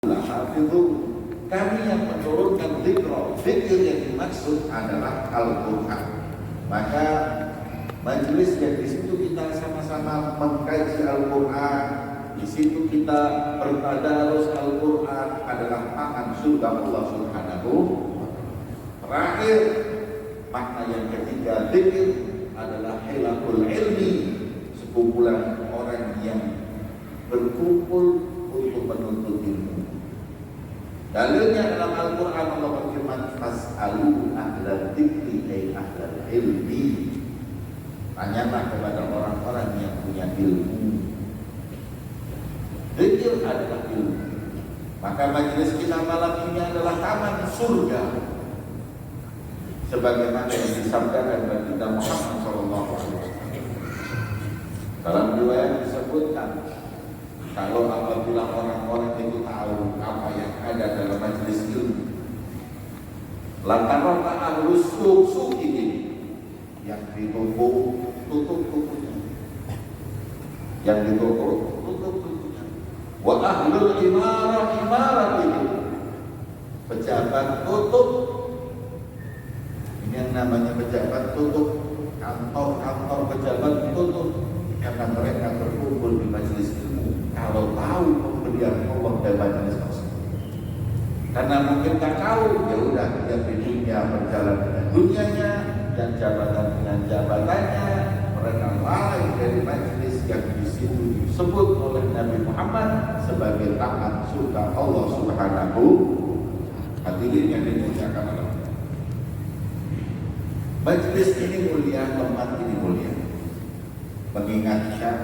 Hafizun, kami yang menurunkan zikir yang dimaksud adalah Al-Quran. Maka majelis yang di situ kita sama-sama mengkaji Al-Quran, di situ kita bertadarus Al-Quran adalah taman surga Allah Subhanahu. Terakhir, makna yang ketiga zikir adalah hilaful ilmi, sekumpulan orang yang berkumpul untuk menuntut ilmu. Dalilnya dalam Al-Quran Allah berfirman, fas'alu ahlal dzikri ay ahlal ilmi. Tanyalah kepada orang-orang yang punya ilmu. Zikir adalah ilmu. Maka majelis kita malam ini adalah taman surga, sebagaimana yang disabdakan baginda Muhammad SAW. Dalam riwayat disebutkan, kalau apabila orang-orang itu tahu apa yang ada dalam majelis ilmu, lantaran ahlus suq ini yang ditutup tutupnya, yang ditutup tutupnya. Wa ahlul imarah ini pejabat tutup. Ini yang namanya pejabat tutup, kantor pejabat tutup, karena mereka berkumpul di majelis ilmu. Kalau tahu pemberian Allah dan majelis tersebut, karena mungkin tak tahu, ya udah dia di dunia berjalan dengan dunianya dan jabatan dengan jabatannya. Mereka lalai dari majelis yang di situ disebut oleh Nabi Muhammad sebagai taman surga Allah Subhanahu. Hadirin yang dimuliakan Allah, majelis ini mulia, tempat ini mulia, mengingatkan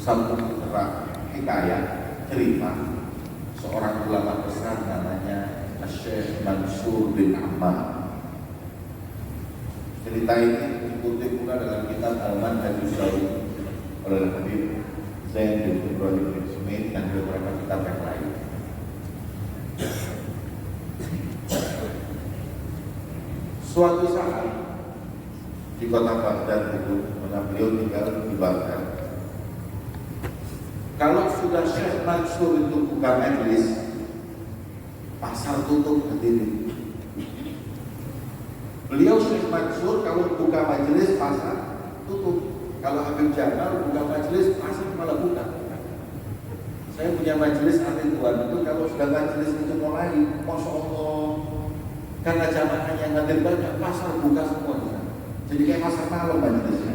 satu hikayat cerita seorang ulama besar namanya Syekh Mansur bin Ammar. Cerita ini dikutip pula dalam kitab Al-Manhaj As-Sawi oleh Habib Zain bin Ibrahim bin Smith dan beberapa kitab yang lain. Suatu saat di kota Baghdad itu, mana beliau tinggal di Baghdad. Kalau sudah Syekh Mansur itu buka majelis, pasar tutup hadirin. Beliau Syekh Mansur kalau buka majelis pasar tutup. Kalau Habib Jamal buka majelis pasar malah buka. Saya punya majelis ahli Tuhan itu, kalau sudah majelis itu mulai, Masya Allah, karena jamaah yang hadir banyak, pasar buka semuanya. Jadi kayak pasar malam majelisnya.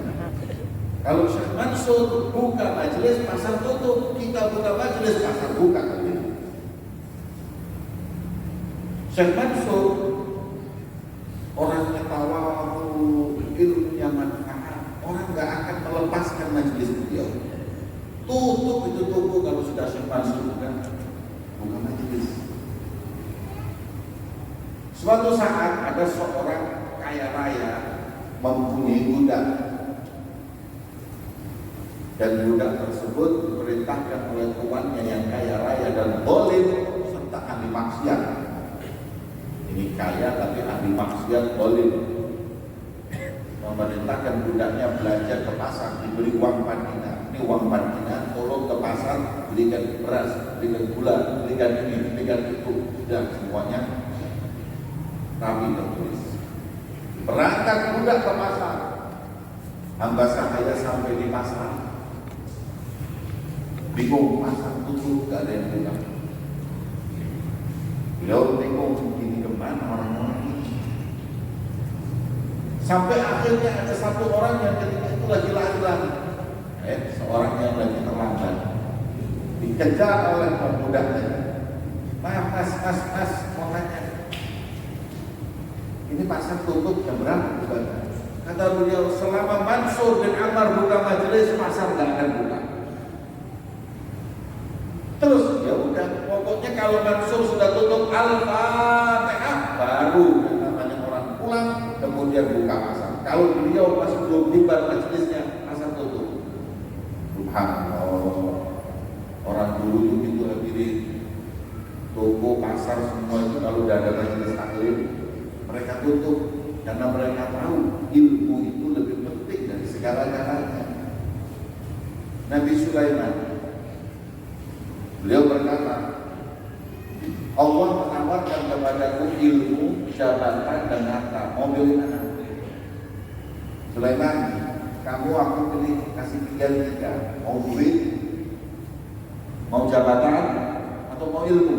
Kalau Syekh Mansur buka majelis, pasar tutup. Kita buka majelis, pasar buka. Syekh Mansur orangnya tawadhu, ilmunya manfaat. Orang gak akan melepaskan majelis beliau. Tutup itu toko kalau sudah Syekh Mansur buka majelis. Suatu saat ada seorang kaya raya mempunyai budak, dan budak tersebut diperintahkan oleh tuannya yang kaya raya dan zalim serta ahli maksiat. Ini kaya tapi ahli maksiat, zalim. Memerintahkan budaknya belanja ke pasar, diberi uang 4 dinar. Ini uang 4 dinar, tolong ke pasar belikan beras, belikan gula, belikan ini, belikan itu, dan semuanya rapi tertulis. Berangkat budak ke pasar. Hamba sahaya sampai di pasar, bingung, pasar tutup, gak ada yang buka. Beliau bingung, ini kemana orang-orang ini? Sampai akhirnya ada satu orang yang ketika itu lagi lari-lari, seorang yang lagi terlambat, dikejar oleh pemudanya. Mas, mau tanya, ini pasar tutup jam berapa bukan? Kata beliau, selama Mansur bin Ammar buka majelis, pasar gak akan buka. Terus ya udah, pokoknya kalau Mansur sudah tutup Al-Fatihah, baru namanya orang pulang, kemudian buka pasar. Kalau beliau masih belum bubar majelisnya, pasar tutup. Subhanallah, orang dulu itu gitu hadirin, toko pasar semua itu kalau udah ada majelis taklim, mereka tutup karena mereka tahu ilmu itu lebih penting dari segala-galanya. Nabi Sulaiman, beliau berkata, Allah menawarkan kepadaku ilmu, jabatan, dan harta. Mau pilih mana? Sulaiman, kamu aku pilih, kasih pilihan 3. Mau duit, mau jabatan, atau mau ilmu?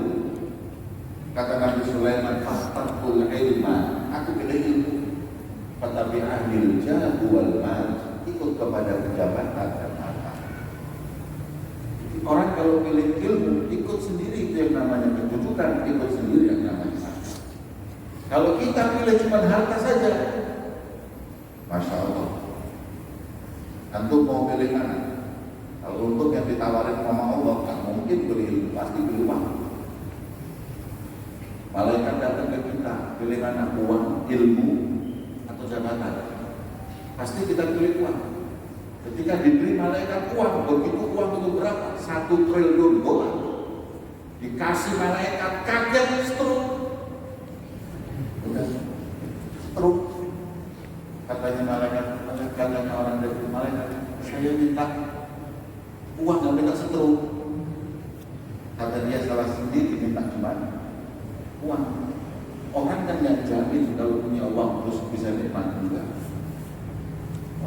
Kata Nabi Sulaiman, fattaqul ilma, aku pilih ilmu. Tetapi ahlil jahu wal mal, ikut kepada jabatan dan harta. Orang kalau pilih ilmu, ikut sendiri, itu yang namanya kedudukan, ikut sendiri yang namanya harta. Kalau kita pilih cuma harta saja, Masya Allah, antum mau pilih mana? Kalau untuk yang ditawarin sama Allah, tak mungkin pilih ilmu, pasti pilih uang. Malaikat datang ke kita, pilih mana? Uang, ilmu, atau jabatan? Pasti kita pilih uang. Ketika diberi malaikat uang, begitu uang itu berapa? 1 triliun dolar. Dikasih malaikat, kaget, stroke. Udah, stroke. Katanya malaikat, katanya orang dari malaikat, saya minta uang, gak minta stroke. Kata dia salah sendiri, minta cuma uang. Orang kan yang jamin kalau punya uang terus bisa nikmat juga.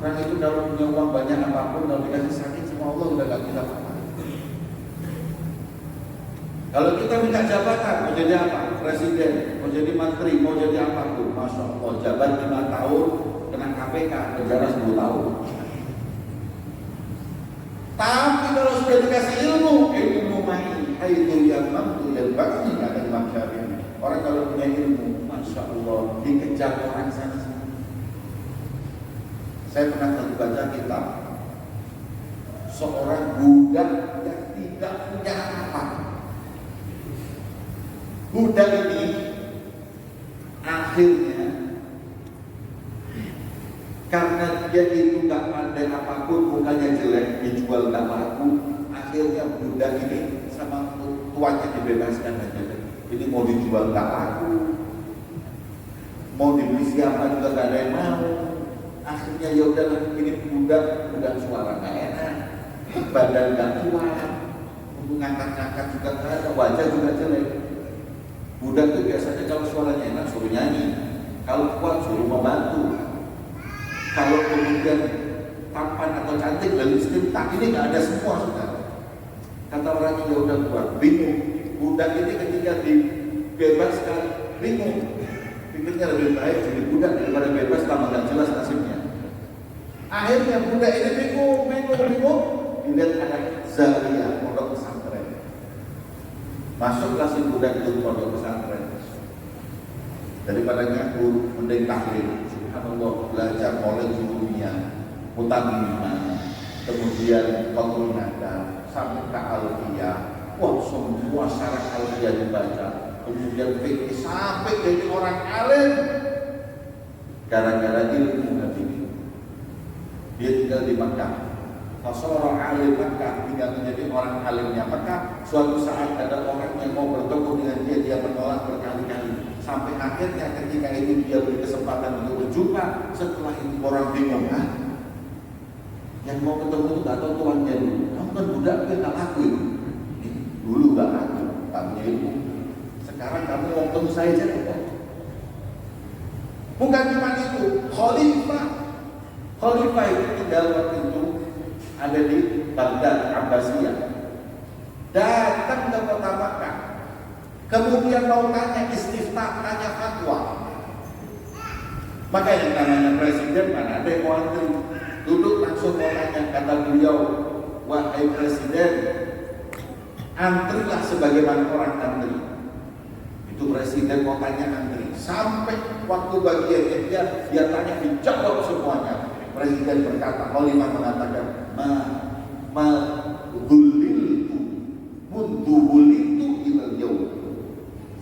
Orang itu kalau punya uang banyak apapun, kalau dikasih sakit sama Allah udah gak bisa apa-apa. Kalau kita minta jabatan, mau jadi apa? Presiden, mau jadi menteri, mau jadi apa tuh? Masya Allah, jabat 5 tahun, kena KPK, penjara 10 tahun. Tapi kalau sudah dikasih ilmu main, itu yang mampu yang bakti kata Imam Syafi'i. Orang kalau punya ilmu, Masya Allah, dikejar orang sana. Saya pernah baca kitab seorang budak yang tidak punya apa. Budak ini akhirnya karena dia itu gak pandai apapun, mukanya jelek, dijual gak laku, akhirnya budak ini sama tuannya dibebaskan aja. Ini mau dijual gak laku, mau dibeli siapa juga gak ada yang mau. Akhirnya ya udahlah, ini budak suara gak enak, badan gak kuat, untuk ngangkat-ngangkat juga gak ada, wajah juga jelek. Budak itu biasanya kalau suaranya enak suruh nyanyi, kalau kuat suruh membantu. Kalau kemudian tampan atau cantik dan istri, tak ini gak ada semua sudah. Kata orangnya ya udah kuat, bingung. Budak ini ketika dibebaskan bingung. Pikirnya lebih baik jadi budak daripada bebas lama dan jelas nasibnya. Akhirnya budak ini bingung. Dilihat ada Zaria, pondok pesantren. Masuklah si budak itu pondok pesantren. Daripada ngaku mending tahlil, subhanallah, belajar mulai dunia, mutamimah, kemudian pengunada, sampai ke alfiyah. Wah, semua syarat alfiyah dibaca. Kemudian fikih sampai jadi orang alim gara-gara ilmu Nabi. Dia tinggal di Mekah. Seorang alim Mekah tinggal menjadi orang alimnya Mekah. Suatu saat ada orang yang mau bertemu dengan dia menolak berkali-kali. Sampai akhirnya ketika itu dia beri kesempatan untuk berjumpa. Setelah itu orang bingung, yang mau ketemu itu gak tahu tuannya dulu. Kamu kan budak, kita laku itu. Dulu gak laku, tak punya ilmu. Sekarang kamu mau ketemu saya saja. Bukan cuma itu, Khalifah itu tinggal waktu itu ada di Baghdad, Abbasiyah. Datang ke kota Makkah. Kemudian mau tanya istiftah, tanya fatwa. Maka yang namanya presiden mana ada yang mau antri. Duduk langsung mau tanya, kata beliau, wahai presiden, antrilah sebagaimana orang antri. Itu presiden mau tanya antri. Sampai waktu bagian dia tanya dijawab semuanya. Presiden berkata, Khalifah mengatakan, ma dzuliltu mundu wulitu ilal yaum.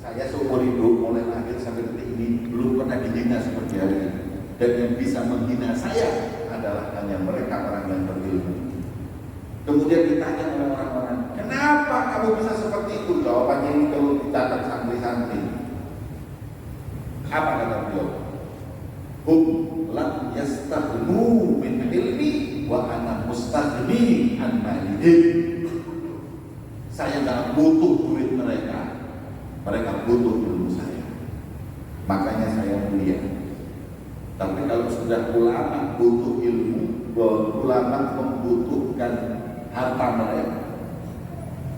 Saya seumur hidup mulai lahir sampai detik ini belum pernah dihina seperti hari ini. Dan yang bisa menghina saya adalah hanya mereka orang yang berilmu. Kemudian ditanya oleh orang-orang, kenapa kamu bisa seperti itu? Jawabannya ini kalau dicatat santri-santri. Apa kata beliau? Hum lam yastaghnu min ilmi wa ana mustaghni an malihim. Saya nggak butuh duit mereka, mereka butuh ilmu saya. Makanya saya mulia. Tapi kalau sudah ulama butuh ilmu, ulama membutuhkan harta mereka,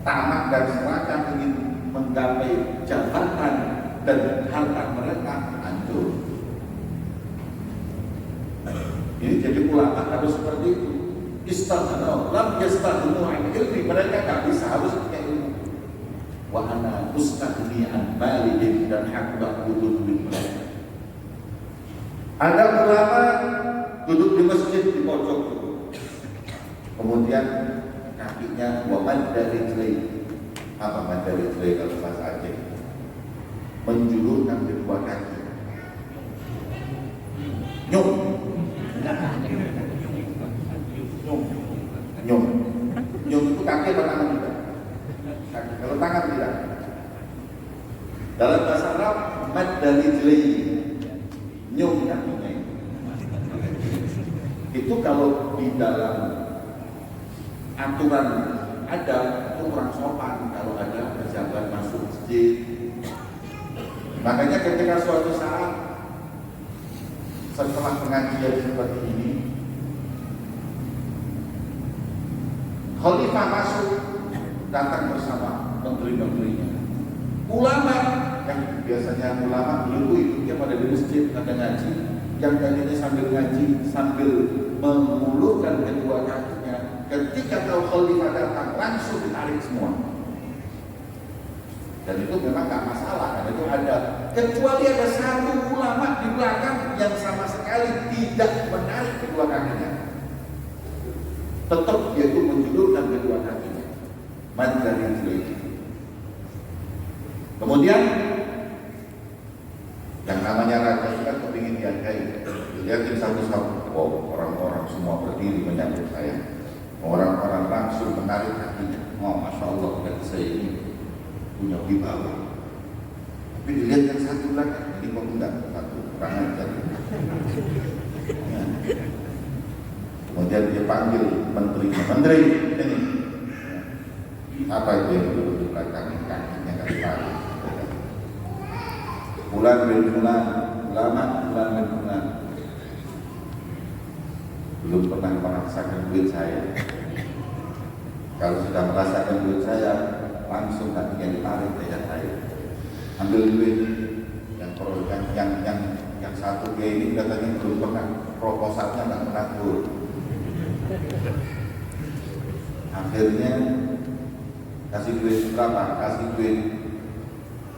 tamak dan serakah ingin menggapai jabatan dan harta mereka, hancur. Ini jadi ulama harus seperti itu. Istaghna, lam yastaghnu an ilmi, mereka nggak bisa, harus punya ilmu. Wa ana ustaghni an mali, dan aku nggak butuh duit mereka. Ada ulama duduk di masjid di pojok, kemudian kakinya wamad dari jelai. Apa mad dari jelai kalau bahasa Aceh? Menjulurkan kedua kaki. Nyum. Nyum itu kaki atau tangan juga? Kaki. Kalau tangan tidak. Dalam bahasa Arab, mad dari jelai. Nyum kakinya itu kalau di dalam aturan ada, itu kurang sopan kalau ada pejabat masuk masjid. Makanya ketika suatu saat setelah pengajian seperti ini, khalifah masuk, datang bersama menteri-menterinya, ulama yang biasanya ulama dulu hidupnya pada di masjid ada ngaji, yang tadinya sambil ngaji sambil mengulurkan kedua kakinya, ketika tahu khalifah datang langsung ditarik semua. Dan itu memang gak masalah, karena itu ada, kecuali ada satu ulama di belakang yang sama sekali tidak menarik kedua kakinya, tetap dia itu menjulurkan kedua kakinya, mandari jelek. Kemudian yang namanya raja itu kan kepingin dihargai, dilihatin satu-satu. Wow, orang-orang semua berdiri menyambut saya, orang-orang langsung menarik kakinya. Oh, masya Allah, kata saya ini punya wibawa. Tapi dilihat yang satu belakang, ini kok enggak, satu kurang ajar. Ya. Kemudian dia panggil menteri ini, apa itu yang duduk di belakang, kakinya kan tarik. Bulan bin bulan, ulama bulan bin bulan, belum pernah merasakan duit saya. Kalau sudah merasakan duit saya, langsung kakinya ditarik dari saya. Ambil duit yang satu dia ini katanya belum pernah, proposalnya nggak pernah turun. Akhirnya kasih duit berapa? Kasih duit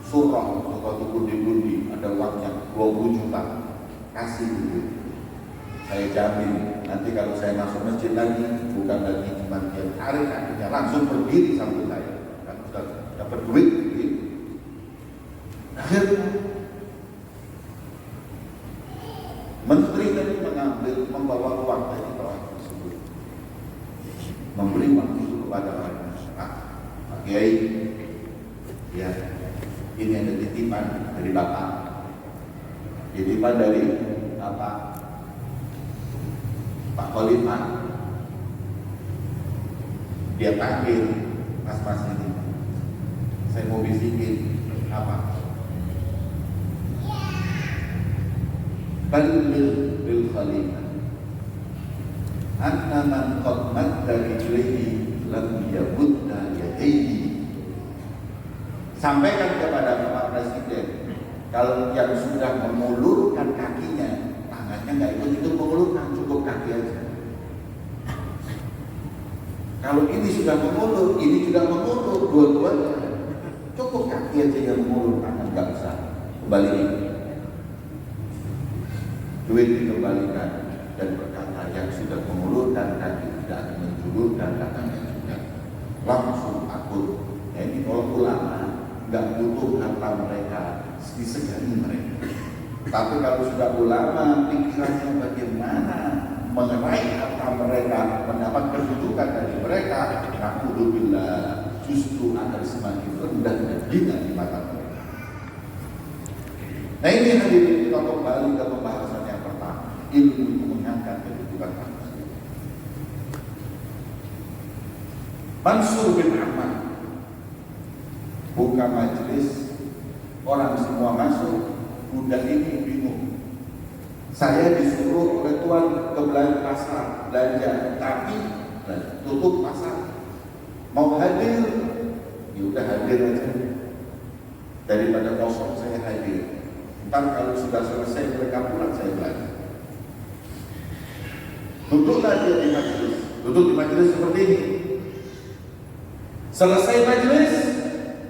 surah atau bundi-bundi, ada uangnya 20 juta, kasih duit. Saya jamin nanti kalau saya masuk masjid lagi, bukan lagi cuma dia tarik kakinya, langsung berdiri sambil saya, kan sudah dapat duit gitu. Akhirnya menteri tadi membawa uang dari orang tersebut, memberi uang itu kepada orang masyarakat. Pak Kiai, ya, ini ada titipan dari Bapak, titipan dari Bapak Pak Khalifah. Dia panggil mas-mas ini, saya mau bisikin apa? Balil bil Khalifah anna man qad madda rijlihi lam yabudda yadayhi. Sampaikan kepada Bapak Presiden, kalau yang sudah mengulurkan kakinya, tangannya nggak ikut mengulurkan, cukup kaki aja. Kalau ini sudah mengulur, ini juga mengulur, dua-duanya cukup kaki aja yang mengulur, tangan nggak usah kembaliin. Duit dikembalikan dan berkata yang sudah mengulurkan kaki tidak akan menjulurkan tangannya juga, langsung akur. Ya, ini kalau ulama nggak butuh harta mereka, disegani mereka. Tapi kalau sudah ulama, pikirannya bagaimana mengerai harta mereka, mendapat kedudukan dari mereka, na'udzubillah, justru akan semakin rendah dan hina di mata mereka. Nah, ini hadirin, kita kembali ke pembahasan yang pertama, ilmu itu mengangkat kedudukan manusia. Mansur bin Ahmad buka majelis, orang semua masuk, budak ini bingung. Saya disuruh oleh Tuhan ke pasar belanja, tapi tutup pasar. Mau hadir, ya udah hadir aja. Daripada kosong saya hadir. Ntar kalau sudah selesai mereka pulang, saya belanja. Duduklah dia di majelis. Duduk di majelis seperti ini. Selesai majelis,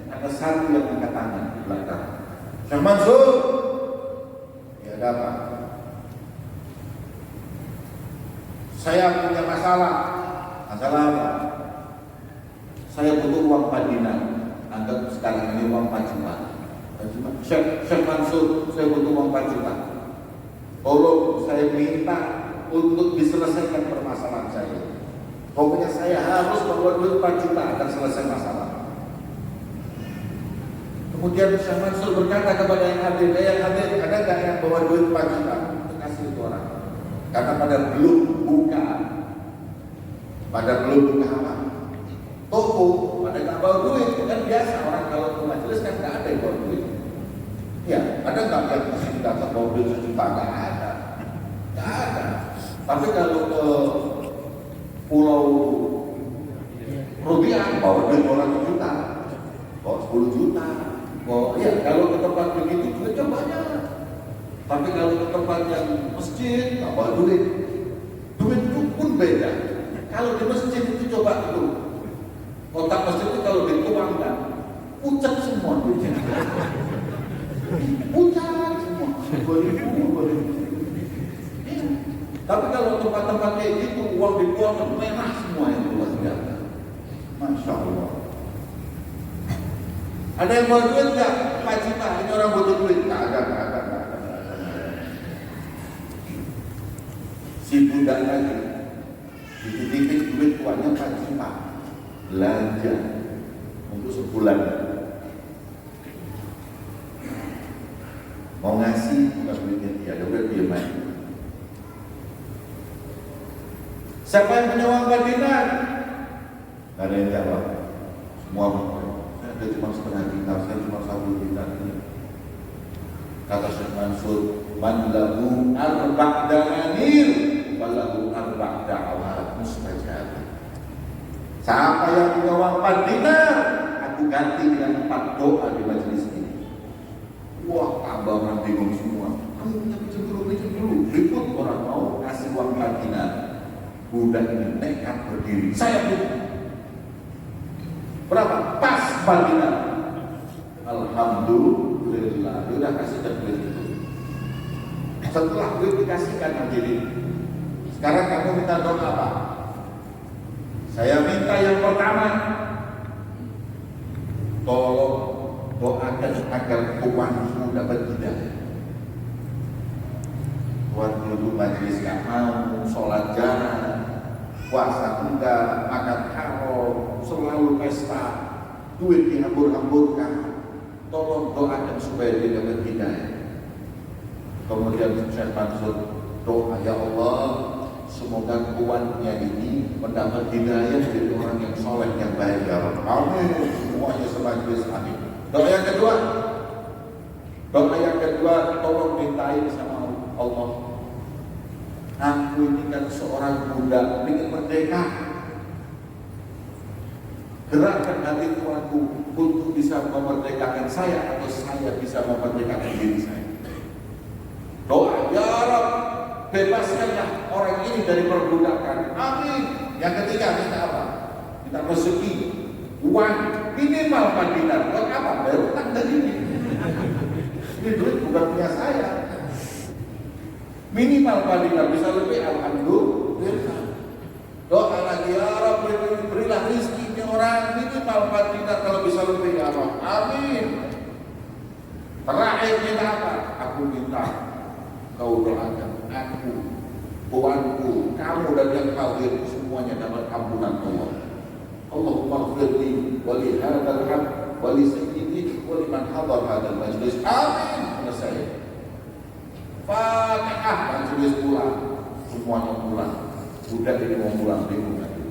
ada satu yang angkat tangan di belakang. Syekh Mansur, ya ada apa? Saya punya masalah. Masalah apa? Saya butuh uang 4 dinar. Anggap sekarang ini uang 4 juta. Syekh Mansur, saya butuh uang 4 juta. Tolong saya minta untuk diselesaikan permasalahan saya. Pokoknya saya harus bawa duit 4 juta akan selesai masalah. Kemudian Syekh Mansur berkata kepada yang hadir, ada nggak yang bawa duit 4 juta? Kasih itu orang. Karena pada belum buka apa? Toko, pada nggak bawa duit. Kan biasa orang kalau ke majelis kan nggak ada yang bawa duit. Ya, ada nggak yang masih datang bawa duit 1 juta? Nggak ada. Tapi kalau ke Pulau Rubiah bawa duit orang 1 juta, bawa 10 juta. Oh iya, kalau ke tempat begitu duitnya banyak. Tapi kalau ke tempat yang masjid nggak bawa duit. Duit itu pun beda. Kalau di masjid itu coba itu kotak masjid itu kalau dituangkan pucat semua duitnya. Pucat semua. 2000. Tapi kalau tempat-tempat kayak gitu uang dituang merah semua yang luar biasa. Masya Allah. Ada yang bawa duit nggak? 4 juta. Ini orang butuh duit. Nggak ada. Si budak lagi titik duit uangnya 4 juta. Belanja untuk sebulan. Mau ngasih bukan duitnya dia. Udah diam aja. Siapa yang punya uang 4 dinar? Gak ada yang jawab. Semua saya ada cuma setengah dinar, saya cuma 1 dinar. Kata Syekh Mansur, man lahu 4 dananir, walahu 4 da'awat mustajabah. Siapa yang punya uang 4 dinar, aku ganti dengan 4 doa di majelis ini. Wah, tambah orang bingung semua. Kamu punya pinjam dulu. Ribut orang mau kasih uang 4 dinar. Budak ini nekat berdiri. Saya punya. Berapa? Pas 4 dinar. Alhamdulillah. Dia udah kasih duit itu. Setelah duit dikasihkan hadirin. Sekarang kamu minta doa apa? Saya minta yang pertama, tolong doakan agar uangmu dapat hidayah. Tuhan duduk majelis gak mau, sholat jarang, puasa enggak, makan haram, selalu pesta, duit dihambur-hamburkan. Tolong doakan supaya dia dapat hidayah. Kemudian Syekh Mansur doa, ya Allah, semoga kuatnya ini mendapat hidayah dari orang yang soleh yang baik ya Allah. Amin. Semuanya semajelis amin. Doa yang kedua, tolong mintain sama Allah. Aku ini kan seorang budak ingin merdeka. Gerakkan hati Tuhanku untuk bisa memerdekakan saya atau saya bisa memerdekakan diri saya. Doa, ya Rabb, bebaskanlah orang ini dari perbudakan. Amin. Yang ketiga, minta apa? Minta rezeki, uang minimal 4 dinar. Buat apa? Bayar utang tadi ini. Ini duit bukan punya saya. Minimal 4 dinar, bisa lebih, alhamdulillah. Doa lagi, ya Rabb, berilah rizkinya orang minimal 4 dinar, kalau bisa lebih, ya Rabb. Amin. Terakhir minta apa? Aku minta kau doakan aku, tuanku, kamu dan yang hadir semuanya dapat ampunan Allah. Allahumma ghfirli wa li hadzal 'abd wa li sayyidi wa liman hadar hadzal majlis. Amin. Selesai. Fatihah, majelis pulang. Semuanya pulang. Budak ini mau pulang bingung lagi.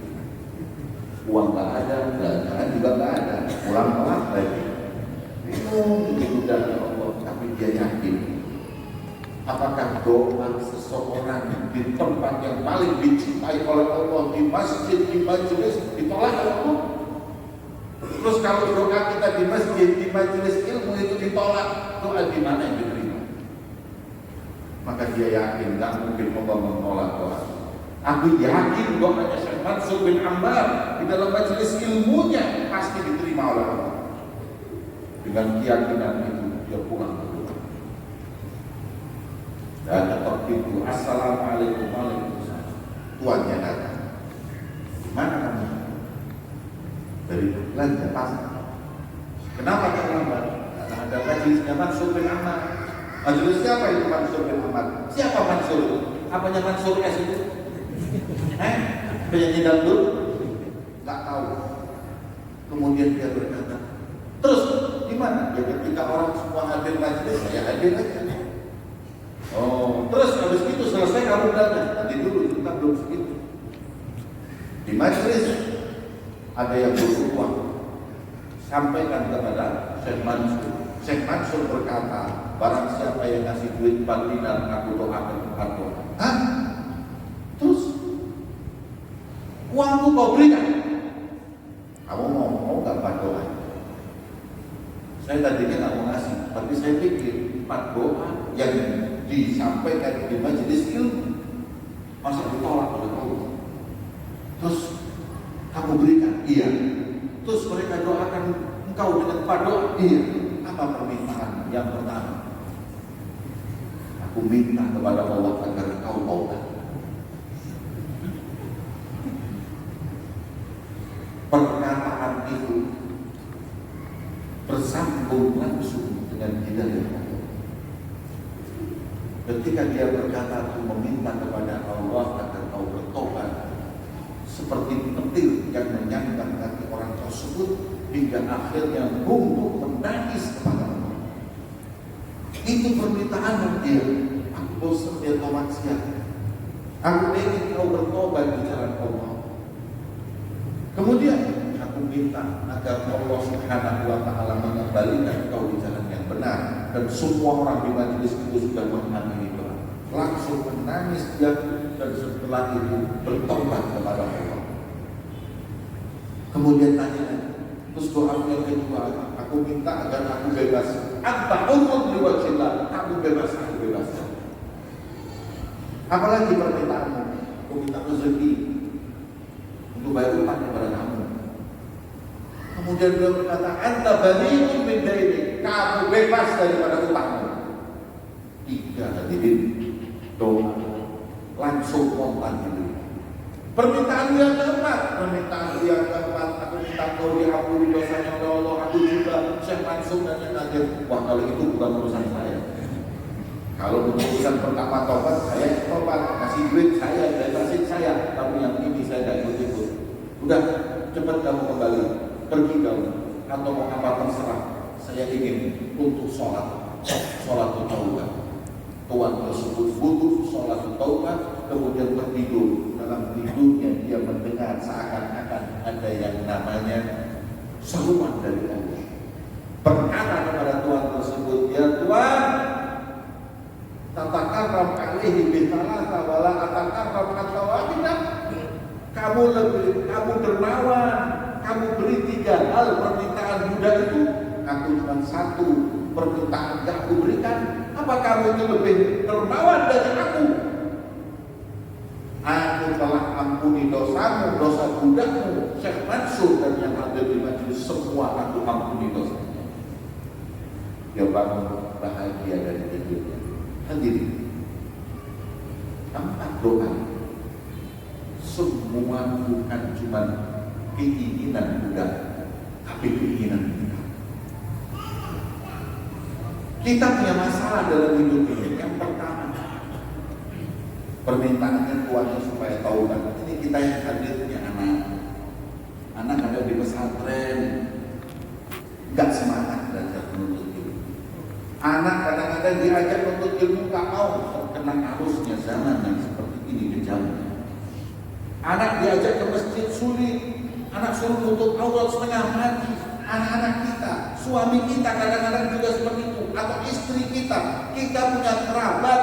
Uang nggak ada, belanjaan juga nggak ada. Pulang lagi. Apakah doa seseorang di tempat yang paling dicintai oleh Allah, di masjid, di majelis, ditolak oleh Allah? Terus kalau doa kita di masjid, di majelis ilmu itu ditolak, doa di mana yang diterima? Maka dia yakin tak mungkin Allah menolak doa. Aku yakin doanya Syekh Mansur bin Ammar di dalam majelis ilmunya pasti diterima oleh Allah. Dengan keyakinan itu dia pulang ke rumah. Dan ketok pintu, assalamualaikum, waalaikumsalam. Tuannya datang. Mana kamu? Dari belanja pasar. Kenapa terlambat? Karena ada majelisnya Mansur bin Ammar. Majelis siapa itu Mansur bin Ammar? Siapa Mansur? Apanya Mansur S itu? Penyanyi dangdut? Nggak tahu. Kemudian dia berkata, terus gimana? Ya ketika orang semua hadir majelis, saya hadir aja. Oh, terus habis itu selesai kamu datang. Nanti dulu kita belum segitu. Di majelis ada yang butuh uang. Sampaikan kepada Syekh Mansur. Syekh Mansur berkata, barang siapa yang ngasih duit 4 dinar, aku doakan 4 doa. Hah? Terus uangku kau berikan? Kamu mau nggak 4 doa? Saya tadinya nggak mau ngasih, tapi saya pikir 4 doa yang disampaikan di majelis ilmu masa ditolak oleh Allah. Terus kamu berikan? Iya. Terus mereka doakan engkau dengan 4 doa? Iya. Apa permintaan yang pertama? Aku minta kepada Allah agar engkau taubat. Perkataan itu bersambung langsung dengan hidayah Allah. Ketika dia berkata, aku meminta kepada Allah agar kau bertobat, seperti petir yang menyangkut kaki orang tersebut hingga akhirnya bungkuk menangis kepada Allah. Itu permintaan dia. Aku bosan dia maksiat. Aku ingin kau bertobat di jalan Allah. Kemudian aku minta agar Allah Subhanahu wa Ta'ala mengembalikan kau di jalan yang benar. Dan semua orang di majelis itu sudah mengamini doa. Langsung menangis dia dan setelah itu bertobat kepada Allah. Kemudian tanya, terus doa yang kedua, aku minta agar aku bebas. Anta umum liwajillah, aku bebas, aku bebas. Apalagi permintaanmu? Aku minta rezeki untuk bayar utang kepada kamu. Kemudian beliau berkata, anta bari'un min daini, kamu bebas daripada utangmu. 3 hadirin doa langsung kontan itu. Permintaan yang keempat, aku minta kau diampuni dosanya oleh Allah. Aku juga Syekh Mansur dan yang hadir. Wah, kalau itu bukan urusan saya. Kalau urusan pertama tobat, saya tobat, kasih duit saya, bebasin saya. Tapi yang ini saya tidak ikut-ikut. Udah, cepat kamu kembali, pergi kamu, atau mau apa terserah. Saya ingin untuk sholat taubat. Tuhan tersebut butuh sholat taubat, kemudian tertidur. Dalam tidurnya dia mendengar seakan-akan ada yang namanya seruan dari Allah. Berkata kepada Tuhan tersebut, ya Tuhan, tatakarram alaihi bithalata wala atakarram atawahidah. Kamu dermawan, kamu beri 3 hal permintaan Buddha itu. Aku cuma 1 permintaan yang aku berikan. Apa kamu itu lebih dermawan dari aku? Aku telah ampuni dosamu, dosa buddhamu, Syekh Mansur dan yang ada di majelis semua aku ampuni dosanya. Dia bangun bahagia dari tidurnya. Hadirin, 4 doa semua bukan cuma keinginan Buddha, tapi keinginan kita. Kita punya masalah dalam hidup ini. Yang pertama, permintaannya tuannya supaya tahu kan. Ini kita yang hadir punya anak ada di pesantren, nggak semangat belajar menuntut ilmu. Anak kadang-kadang diajak menuntut ilmu nggak mau, kena arusnya zaman yang seperti ini kejamnya. Anak diajak ke masjid sulit, anak suruh nutup aurat setengah mati. Anak-anak kita suami kita kadang-kadang juga seperti itu, atau istri kita punya kerabat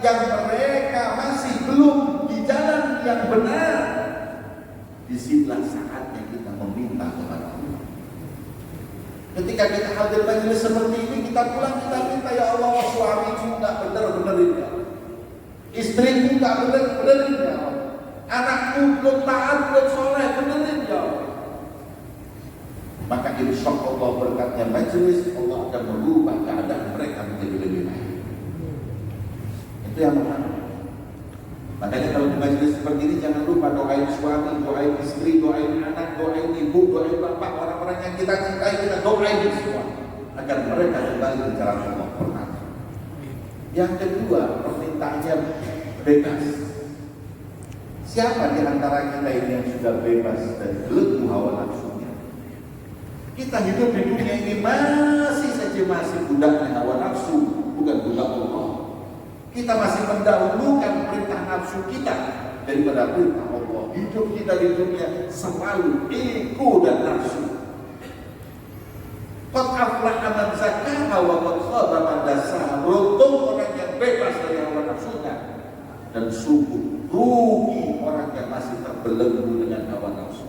yang mereka masih belum di jalan yang benar. Disinilah saatnya kita meminta kepada Allah. Ketika kita hadir majelis seperti ini, kita pulang kita minta, ya Allah, suamiku nggak bener-benerin ya, istriku nggak bener-benerin ya, anakku belum taat, belum soleh, benerin ya. Maka insya Allah berkatnya majelis, Allah akan merubah keadaan mereka menjadi lebih baik. Itu yang pertama. Makanya kalau di majelis seperti ini jangan lupa doain suami, doain istri, doain anak, doain ibu, doain bapak, orang-orang yang kita cintai, kita doain semua agar mereka kembali ke jalan Allah. Pertama. Yang kedua, permintaannya bebas. Siapa di antara kita ini yang sudah bebas dari belenggu hawa nafsunya? Kita hidup di dunia ini masih budaknya hawa nafsu, bukan budak Allah. Kita masih mendahulukan perintah nafsu kita daripada perintah Allah. Hidup kita di dunia selalu ego dan nafsu. Qad aflaha man zakkaha wa qad khaba man dassaha. Beruntung orang yang bebas dari hawa nafsunya, dan sungguh rugi orang yang masih terbelenggu dengan hawa nafsu.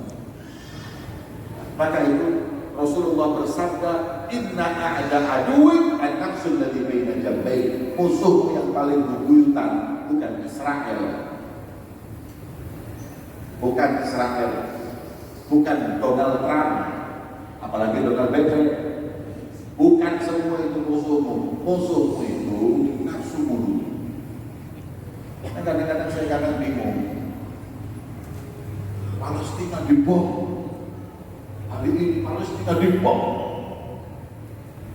Maka itu Rasulullah bersabda, inna a'da aduin an-nafsul ladzi baina jambayn. Musuh yang paling bebuyutan bukan Israel, bukan Donald Trump, apalagi Donald Biden. Bukan semua itu musuhmu. Musuhmu itu nafsu mulut. Nah, kadang-kadang saya bingung. Palestina dibom. Hari ini Palestina dibom.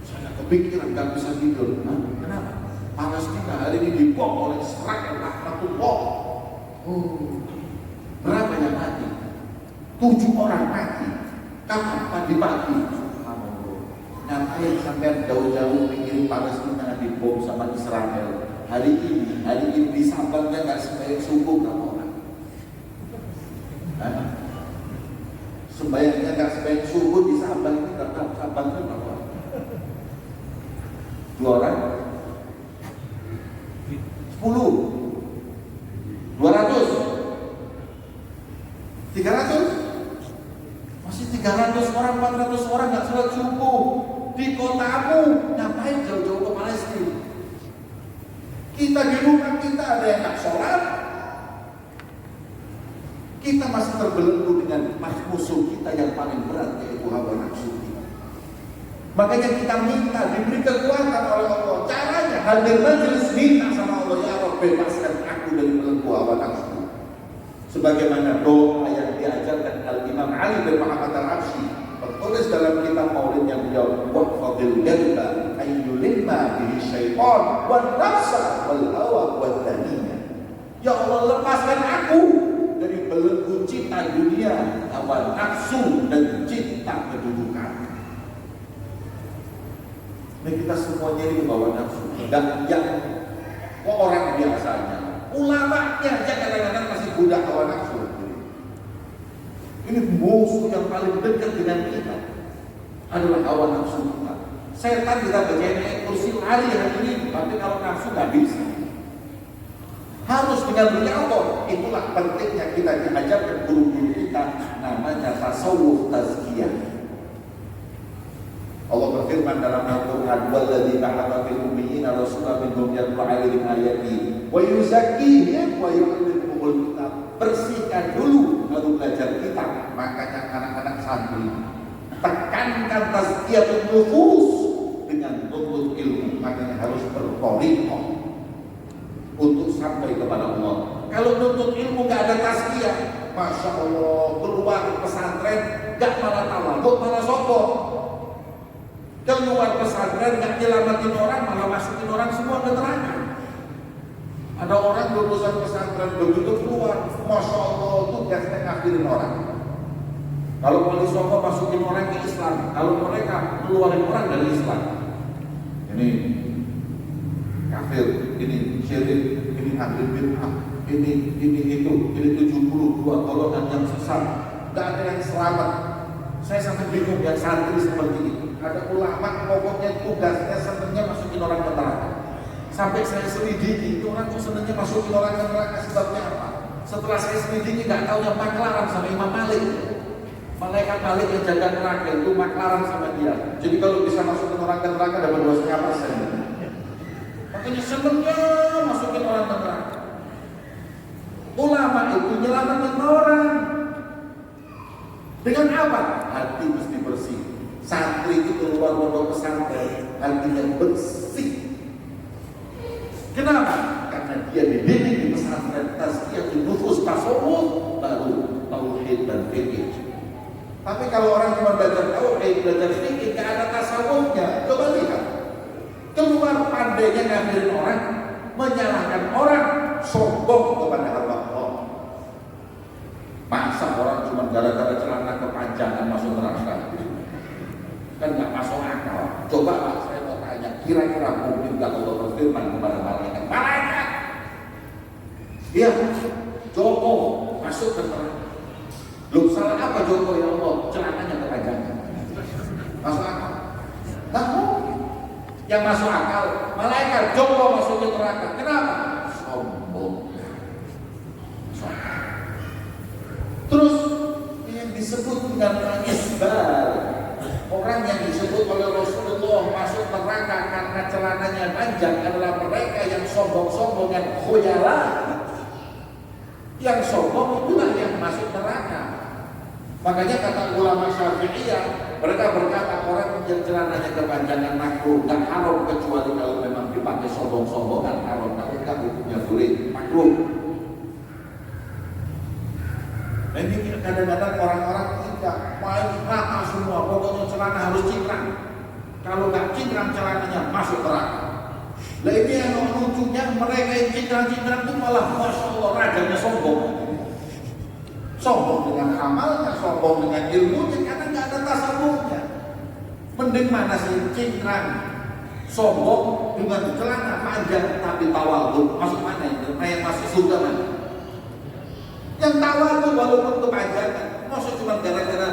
Saya kepikiran gak bisa tidur. Kenapa? Palestina hari ini dibom oleh Israel. Rahmatullah. Berapa yang mati? 7 orang mati. Kapan pagi-pagi? Ngapain sampai jauh-jauh mikirin Palestina dibom sama Israel? Hari ini di Sabangnya gak sembahyang subuh kamu orang. Sembahyangnya gak sembahyang subuh di Sabang ini karena Sabangnya berapa? 2 orang? 10? 200? 300? Masih 300 orang, 400 orang gak sholat subuh di kotamu. Ngapain jauh-jauh ke Palestina? Kita di rumah kita ada yang gak sholat. Kita masih terbelenggu dengan musuh kita yang paling berat, yaitu hawa nafsu kita. Makanya kita minta diberi kekuatan oleh Allah. Caranya hadir majelis minta sama Allah, ya Allah bebaskan aku dari belenggu hawa nafsu. Sebagaimana doa yang diajarkan Al-Imam Ali bin Muhammad Al-Absyi, tertulis dalam kitab Maulid yang beliau, waqfadil qalba ayyulimma bihi syaitan wan nafsa wal hawa wad daniyah. Ya Allah, lepaskan aku dari belenggu cinta dunia, hawa nafsu dan cinta kedudukan. Ini kita semuanya ini membawa nafsu. Dan yang orang biasanya, ulamanya aja kadang-kadang masih budak hawa nafsu. Ini musuh yang paling dekat dengan kita adalah hawa nafsu kita. Setan kita bacain ayat kursi lari hari ini, tapi kalau nafsu nggak bisa. Harus dengan beliau. Itulah pentingnya kita diajarkan guru-guru kita, namanya tasawuf tazkiyah. Allah berfirman dalam Al-Quran, walladzi ba'atha fil ummiyina rasulan minhum yatlu 'alaihim ayatihi wa yuzakkihim wa yu'allimuhumul kitab. Bersihkan dulu baru belajar kita. Makanya anak-anak santri tekankan tazkiyatun nufus dengan nuntut ilmu. Makanya harus berthariqah untuk sampai kepada Allah. Kalau nuntut ilmu gak ada tazkiyah, Masya Allah, keluar pesantren gak malah tawadhu, malah sombong. Keluar pesantren gak nyelamatin orang, malah masukin orang semua ke neraka. Ada orang lulusan pesantren begitu keluar, Masya Allah, tugasnya ngakhirin orang. Kalau wali songo masukin orang ke Islam, kalau mereka keluarin orang dari Islam, ini kafir, ini syirik, ini ahli bid'ah, ini itu, ini 72 golongan yang sesat, gak ada yang selamat. Saya sampai bingung yang santri seperti itu. ada ulama pokoknya tugasnya senangnya masukin orang ke neraka. Sampai saya selidiki, itu orang kok senangnya masukin orang ke neraka, sebabnya apa? Setelah saya selidiki nggak tahu yang maklaran sama Imam Malik. Malaikat Malik yang jaga neraka itu maklaran sama dia. Jadi kalau bisa masukin orang ke neraka dapat 2,5%. Makanya senangnya masukin orang ke neraka. Ulama itu nyelamatin orang. Dengan apa? Hati mesti bersih. Santri itu keluar pondok pesantren, hatinya bersih. Kenapa? Karena dia dididik di pesantren tazkiyatun nufus, tasawuf, baru tauhid dan fikih. Tapi kalau orang cuma belajar tauhid, belajar fikih, nggak ada tasawufnya, coba lihat. Keluar pandainya ngajarin orang, menyalahkan orang, sombong kepada Allah. Masa orang cuma gara-gara celana kepanjangan masuk neraka? Kan nggak masuk akal. Coba lah saya mau tanya, kira-kira mungkin nggak Allah berfirman kepada malaikat? Malaikat, iya, Joko masuk ke neraka. Belum salah apa Joko ya Allah? Celananya kepanjangan. Masuk akal? Nggak mungkin. Yang masuk akal, malaikat Joko masuk ke neraka. Kenapa? Sombong. Terus yang disebut dengan isbal, orang yang disebut oleh Rasulullah masuk neraka karena celananya panjang adalah mereka yang sombong-sombong, yang khuyala. Yang sombong itulah yang masuk neraka. Makanya kata ulama Syafi'iyah, mereka berkata orang yang celananya kepanjangan makruh, nggak haram kecuali kalau memang dipakai sombong-sombongan, haram. Tapi kan hukumnya boleh, makruh. Nah ini kadang-kadang orang-orang tidak main rata semua, pokoknya celana harus cingkrang. Kalau nggak cingkrang celananya masuk neraka. Nah ini yang lucunya, mereka yang cingkrang-cingkrang itu malah Masya Allah rajanya sombong. Sombong dengan amalnya, sombong dengan ilmunya, karena nggak ada tasawufnya. Mending mana sih cingkrang, sombong dengan celana panjang tapi tawadhu, masuk mana itu? Nah yang masuk surga mana? Yang tawadhu walaupun kepanjangan, maksud cuma gara-gara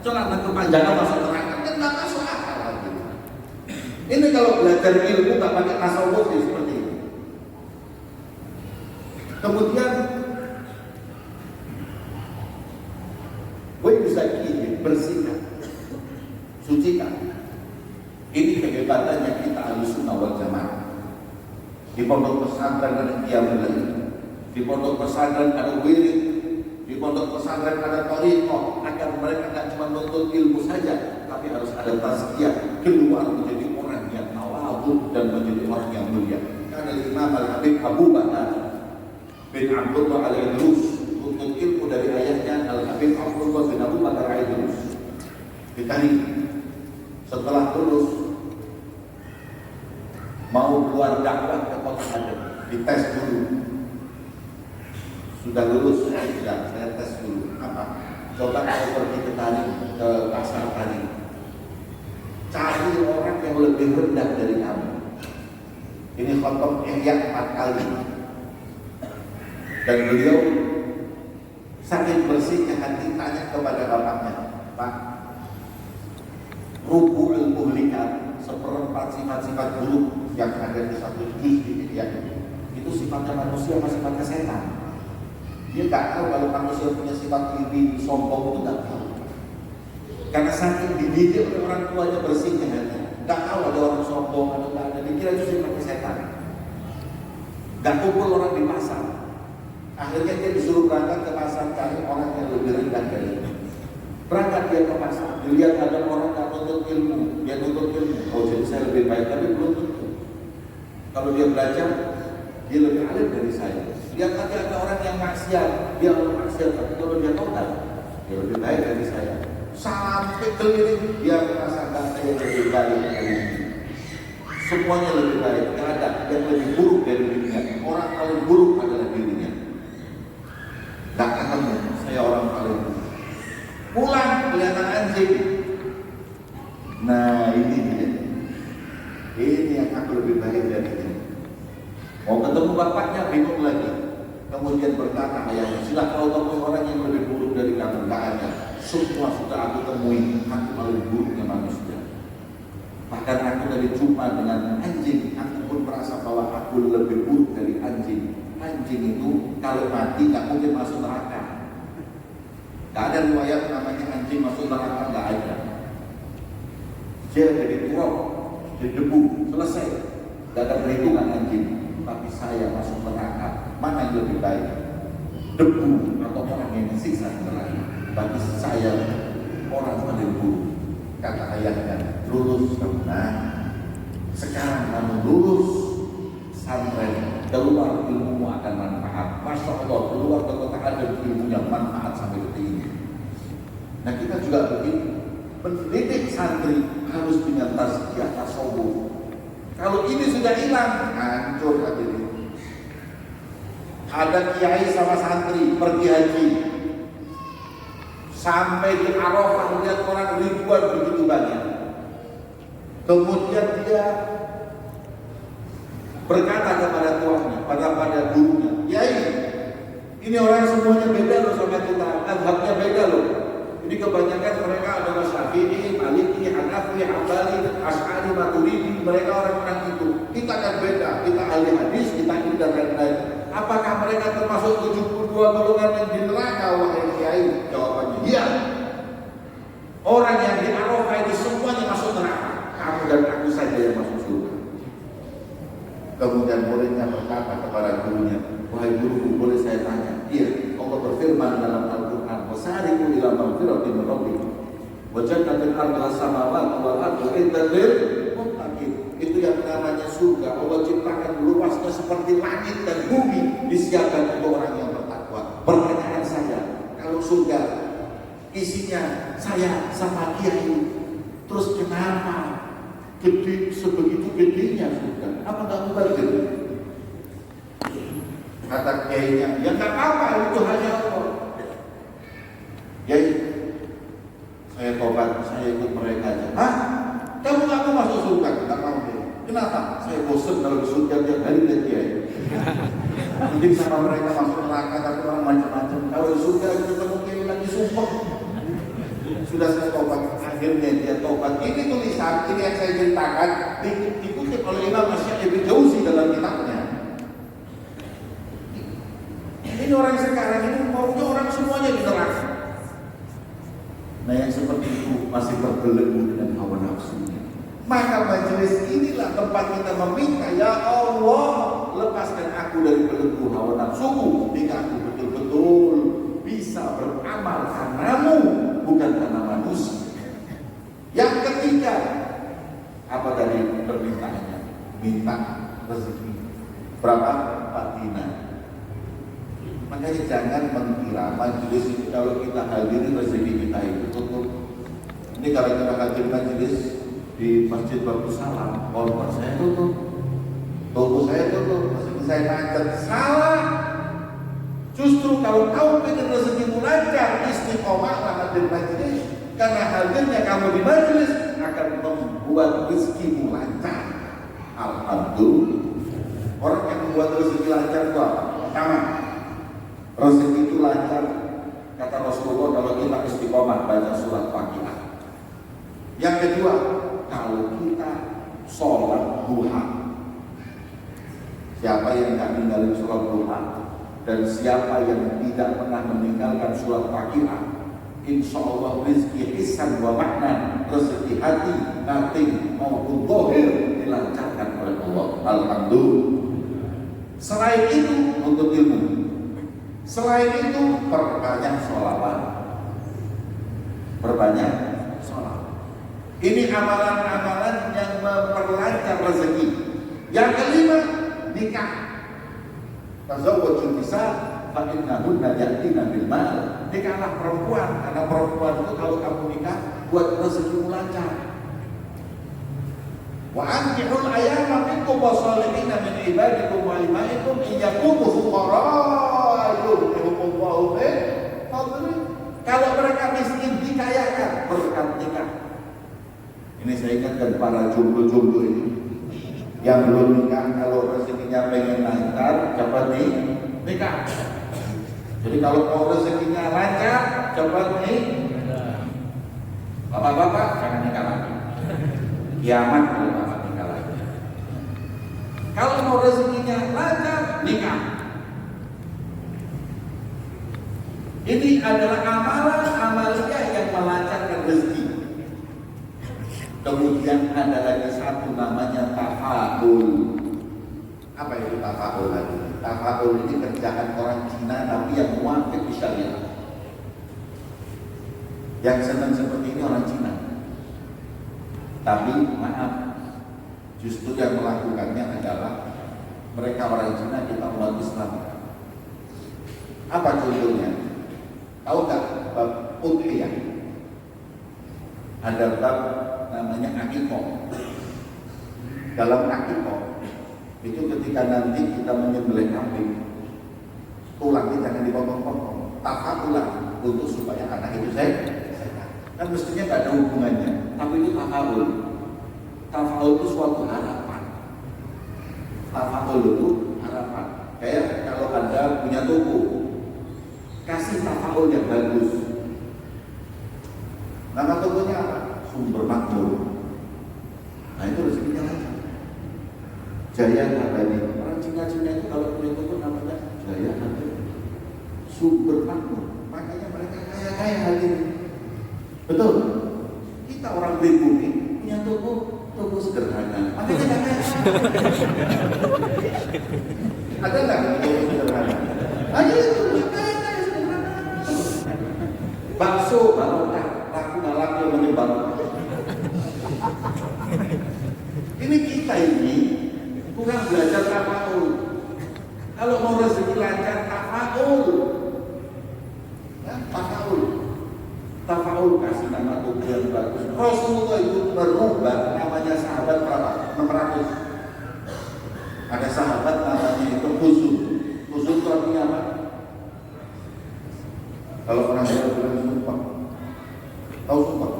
celana kepanjangan masuk neraka, kan nggak masuk akal lagi. Ini kalau belajar ilmu nggak pakai tasawuf seperti ini. Kemudian gue bisa gini, bersihkan, sucikan. Ini kehebatannya kita Ahlussunnah wal Jamaah. Di pondok pesantren ada qiyamul lail, di pondok pesantren ada wirid, di pondok pesantren ada thariqah, agar mereka tidak cuma menuntut ilmu saja, tapi harus ada tazkiyah, keluar menjadi orang yang tawadhu dan menjadi orang yang mulia. Karena Imam Al-Habib Abu Bakar bin Abdullah Al-Idrus untuk ilmu dari ayahnya Al-Habib Abdullah bin Abu Bakar Al-Idrus. Ditanya setelah lulus mau keluar dakwah ke kota Padang, dites dulu. Sudah lulus? Sudah, saya tes dulu. Apa? Coba kau pergi ke tani, ke pasar tani. Cari orang yang lebih rendah dari kamu. Ini khotbah Ihya 4 kali. Dan beliau saking bersihnya hati tanya kepada bapaknya, Pak, rubu'ul muhlikat, seperempat sifat-sifat buruk yang ada di satu juz di Ihya itu sifatnya manusia, masih sifatnya setan. Dia nggak tahu kalau manusia punya sifat iri, sombong, itu nggak tahu. Karena saking dididik oleh orang tuanya bersihnya hati, nggak tahu ada orang sombong atau nggak ada. Dikira itu sifatnya setan. Nggak kumpul orang di pasar. Akhirnya dia disuruh berangkat ke pasar cari orang yang lebih rendah dari dia. Berangkat dia ke pasar, dilihat ada orang yang nuntut ilmu, dia nuntut ilmu. Oh jadi saya lebih baik, tapi belum tentu. Kalau dia belajar, dia lebih alim dari saya. Lihat nanti ada orang yang maksiat, dia orang maksiat, tapi kalau dia total, dia lebih baik dari saya. Sampai keliling, dia merasa saya lebih baik dari dia. Semuanya lebih baik, tidak ada yang lebih buruk dari dirinya. Orang paling buruk adalah dirinya. Tidak ketemu, saya orang paling buruk. Pulang kelihatan anjing. Nah ini dia. Ini yang aku lebih baik dari dia. Mau ketemu bapaknya bingung lagi. Kemudian berkata ayahnya, silah kau temui orang yang lebih buruk dari kamu. Enggak ada. Semua sudah aku temui, aku paling buruknya manusia. dari jumpa dengan anjing, aku pun merasa bahwa aku lebih buruk dari anjing. Anjing itu kalau mati nggak mungkin masuk neraka. Nggak ada riwayat namanya anjing masuk neraka, nggak ada. Dia jadi turok, jadi debu, selesai. Nggak ada perhitungan anjing. Tapi saya masuk neraka, mana yang lebih baik? Debu atau orang yang disiksa di neraka? Bagi saya orang paling buruk. Kata ayahnya, lulus kamu. Nah, sekarang kamu lulus pesantren, keluar ilmumu akan manfaat. Masya Allah, keluar ke kota ada ilmunya manfaat sampai detik ini. Nah, kita juga begitu. Pendidik santri harus dengan tazkiyah tasawuf. Kalau ini sudah hilang, hancur hadirin. Ada kiai sama santri pergi haji, sampai di Arafah lihat orang ribuan begitu banyak. Kemudian dia berkata kepada tuannya, pada gurunya, "Kiai, ini orang semuanya beda loh sama kita, mazhabnya beda loh. Ini kebanyakan mereka adalah Syafi'i, Maliki, Hanafi, Hambali, Asy'ari, Maturidi, mereka orang-orang itu. Kita kan beda, kita ahli hadis, kita ini dan lain-lain. Apakah mereka termasuk 72 golongan yang di neraka, wahai kiai?" Jawabannya, iya. Orang yang di Arafah ini semuanya masuk neraka. Kamu dan aku saja yang masuk surga. Kemudian muridnya berkata kepada gurunya, "Wahai guruku, boleh saya tanya?" Iya, Allah berfirman dalam Al-Quran, "Wasari'u ila maghfiratin min rabbikum wa jannatin 'arduha samawati wal ardu u'iddat lil muttaqin." Itu yang namanya surga. Allah ciptakan luasnya seperti langit dan bumi, disiapkan untuk orang yang bertakwa. Pertanyaan saya, kalau surga isinya saya sama kiai, terus kenapa gede sebegitu gedenya surga? Apa nggak mubazir? Kata kiainya, ya nggak apa-apa, itu hanya Allah. Kiai, saya tobat, saya ikut mereka aja. Hah? Kamu nggak mau masuk surga? Nggak mau. Kenapa? Saya bosan kalau di surga tiap hari lihat kiai. Mungkin sama mereka masuk neraka tapi orang macam-macam. Kalau di surga ketemu kiai lagi sumpah. Sudah saya tobat, akhirnya dia tobat. Ini tulisan, ini yang saya ceritakan dikutip oleh Imam Asy-Syafi'i Ibnu Jauzi dalam kitabnya. Ini orang sekarang ini maunya orang semuanya di neraka. Nah, yang seperti itu masih berbelenggu dengan hawa nafsunya. Maka majelis inilah tempat kita meminta, ya Allah, lepaskan aku dari belenggu hawa nafsuku hingga aku betul-betul bisa beramal karenamu, bukan karena manusia. Yang ketiga, apa tadi permintaannya? Minta rezeki. Berapa? 4 dinar. Makanya jangan mengira majelis ini kalau kita hadiri rezeki kita itu tutup. Ini kalau kita hadir majelis di Masjid Bagus Salam, konter saya tutup, toko saya tutup, rezeki saya macet. Salah. Justru kalau kamu ingin rezekimu lancar, istiqomahlah hadir majelis. Karena hadirnya kamu di majelis akan membuat rezekimu lancar. Alhamdulillah. Orang yang membuat rezeki lancar itu apa? Pertama, rezeki itu lancar, kata Rasulullah, kalau kita istiqomah baca surat Fatihah. Yang kedua, kalau kita sholat duha. Siapa yang tidak meninggalkan sholat duha dan siapa yang tidak pernah meninggalkan surat Fatihah, insya Allah rezeki hisan wa makna, rezeki hati, nating maupun zahir dilancarkan oleh Allah. Alhamdulillah. Selain itu untuk ilmu, selain itu perbanyak sholawat, perbanyak sholawat. Ini amalan-amalan yang memperlancar rezeki. Yang kelima, nikah. Tazawwajun nisa fa innahunna ya'tina bil mal. Nikahlah perempuan, karena perempuan itu kalau kamu nikah buat rezekimu lancar. Wa ankihul ayama minkum wasalihina min ibadikum wa imaikum in yakunu fuqara yughnihumullahu min fadlih. Kalau mereka miskin dikayakan berkat nikah. Ini saya ingatkan para jomblo-jomblo ini yang belum nikah, kalau rezekinya pengen lancar cepat nih nikah. Jadi kalau mau rezekinya lancar cepat nih, bapak-bapak jangan nikah lagi. Kiamat kalau bapak. Ini adalah amalan-amalia yang melancarkan rezeki. Kemudian ada lagi satu namanya tafaul. Apa itu tafaul lagi? Tafaul ini kerjaan orang Cina tapi yang muafik di syariat. Yang senang seperti ini orang Cina. Tapi maaf, justru yang melakukannya adalah mereka orang Cina, kita umat Islam. Apa contohnya? Tahu nggak bab udhiyah? Ada bab namanya akikoh. Dalam akikoh itu ketika nanti kita menyembelih kambing, tulangnya jangan dipotong-potong, tafakulah untuk supaya anak itu sehat. Kan mestinya nggak ada hubungannya, tapi itu tafaul. Tafaul itu suatu harapan. Tafaul itu harapan. Kayak kalau Anda punya toko, kasih tafaul yang bagus. Nama tokonya apa? Sumber Makmur. Nah itu rezekinya lancar. Jaya Abadi. Orang Cina-Cina itu kalau punya toko namanya Jaya Abadi. Sumber Makmur. Makanya mereka kaya-kaya hari ini. Betul. Kita orang pribumi punya toko sederhana. Makanya nggak kaya. Ada nggak toko sederhana? Aja itu nggak kaya sederhana. Bakso barokah, laku laku yang menyebar. Ini kita ini kurang belajar tafaul. Kalau mau rezeki lancar tafaul. Ya, tafaul kasih nama tubuh yang bagus. Rasulullah itu merubah namanya sahabat berapa? 600. Ada sahabat namanya itu Huzun. Huzun itu artinya apa? Kalau orang Jawa bilang sumpah. Tahu sumpah?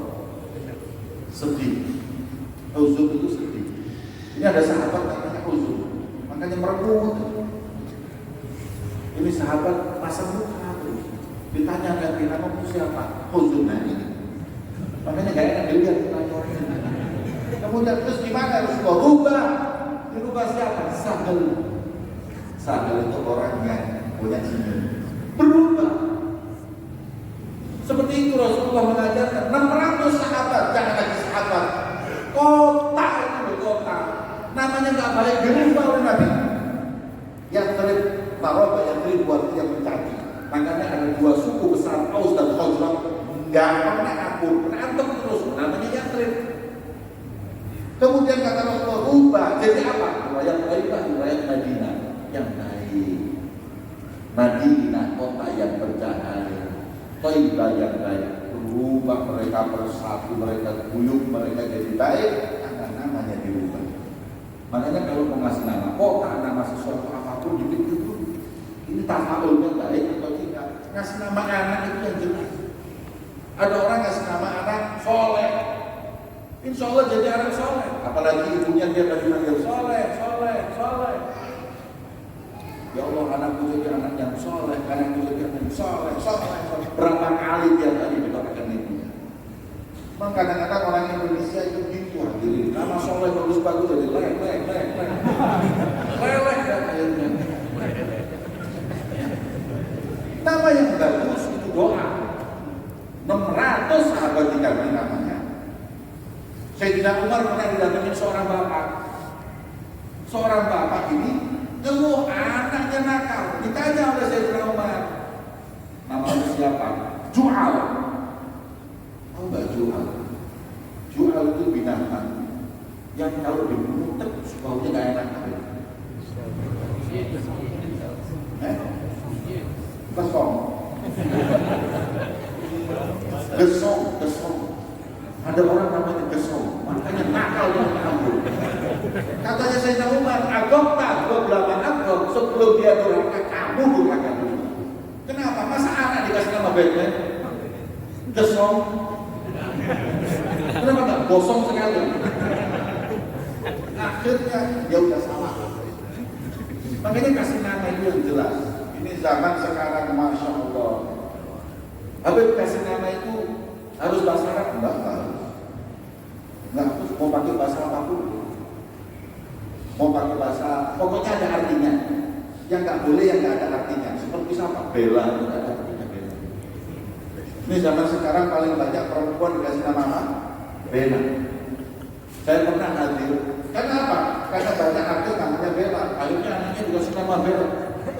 Sedih. Huzun itu sedih. Ini ada sahabat namanya Huzun. Makanya merebut. Ini sahabat masa muka. Ditanya ganti nama siapa? Huzunah ini. Makanya gak enak dilihat ditanya orang ini. Kemudian terus gimana Rasulullah? Rubah. Dirubah siapa? Sahel. Sahel itu orang yang punya senyum. Berubah. Seperti itu Rasulullah mengajarkan 600 sahabat, jangan lagi sahabat. Kota itu kota. Namanya gak baik dirubah oleh Nabi. Yang terib Marobah, yang terib buat yang mencaci. Makanya ada dua suku besar, Aus dan Khazraj, nggak pernah akur, berantem terus, namanya Yatsrib. Kemudian kata Rasulullah rubah, jadi apa? Riwayat Thaibah, riwayat Madinah yang baik. Madinah kota yang bercahaya, Thaibah yang baik. Rubah mereka bersatu, mereka guyup, mereka jadi baik, karena namanya dirubah. Makanya kalau mau ngasih nama kota, nama sesuatu apapun dipikir dulu. Ini tafaulnya baik atau tidak? Ngasih nama anak itu yang jelas. Ada orang ngasih nama anak soleh, insya Allah jadi anak soleh. Apalagi ibunya dia tadi manggil soleh. Ya Allah, anakku jadi anak yang soleh, anakku jadi anak yang soleh. Berapa kali dia tadi dikatakan ibunya? Memang kadang-kadang orang Indonesia itu gitu, hadirin. Nama soleh bagus-bagus jadi leleh dan akhirnya. Nama yang bagus itu doa. 600 sahabat diganti namanya. Sayyidina Umar pernah didatengin seorang bapak. Seorang bapak ini ngeluh anaknya nakal. Ditanya oleh Sayyidina Umar, namanya siapa? Ju'al. Tahu nggak Ju'al? Ju'al itu binatang yang kalau dibunuh terus baunya nggak enak. Gesong. Ada orang namanya gesong, makanya nakal yang kabur. Katanya Sayyidina Umar, agokta, gua belakang agok sebelum dia durhaka, kamu durhaka dulu. Kenapa? Masa anak dikasih nama Batman? Gesong. Kenapa nggak gosong sekali? Akhirnya dia udah salah. Makanya kasih nama itu yang jelas. Ini zaman sekarang, Masya Allah. Habis kasih nama itu harus bahasa Arab? Enggak harus. Enggak harus, mau pakai bahasa apapun. Mau pakai bahasa, pokoknya ada artinya. Yang nggak boleh yang nggak ada artinya. Seperti siapa? Bella, itu nggak ada artinya Bella. Ini zaman sekarang paling banyak perempuan dikasih nama apa? Bella. Saya pernah hadir. Kenapa? Karena banyak artis namanya Bella. Akhirnya anaknya dikasih nama Bella.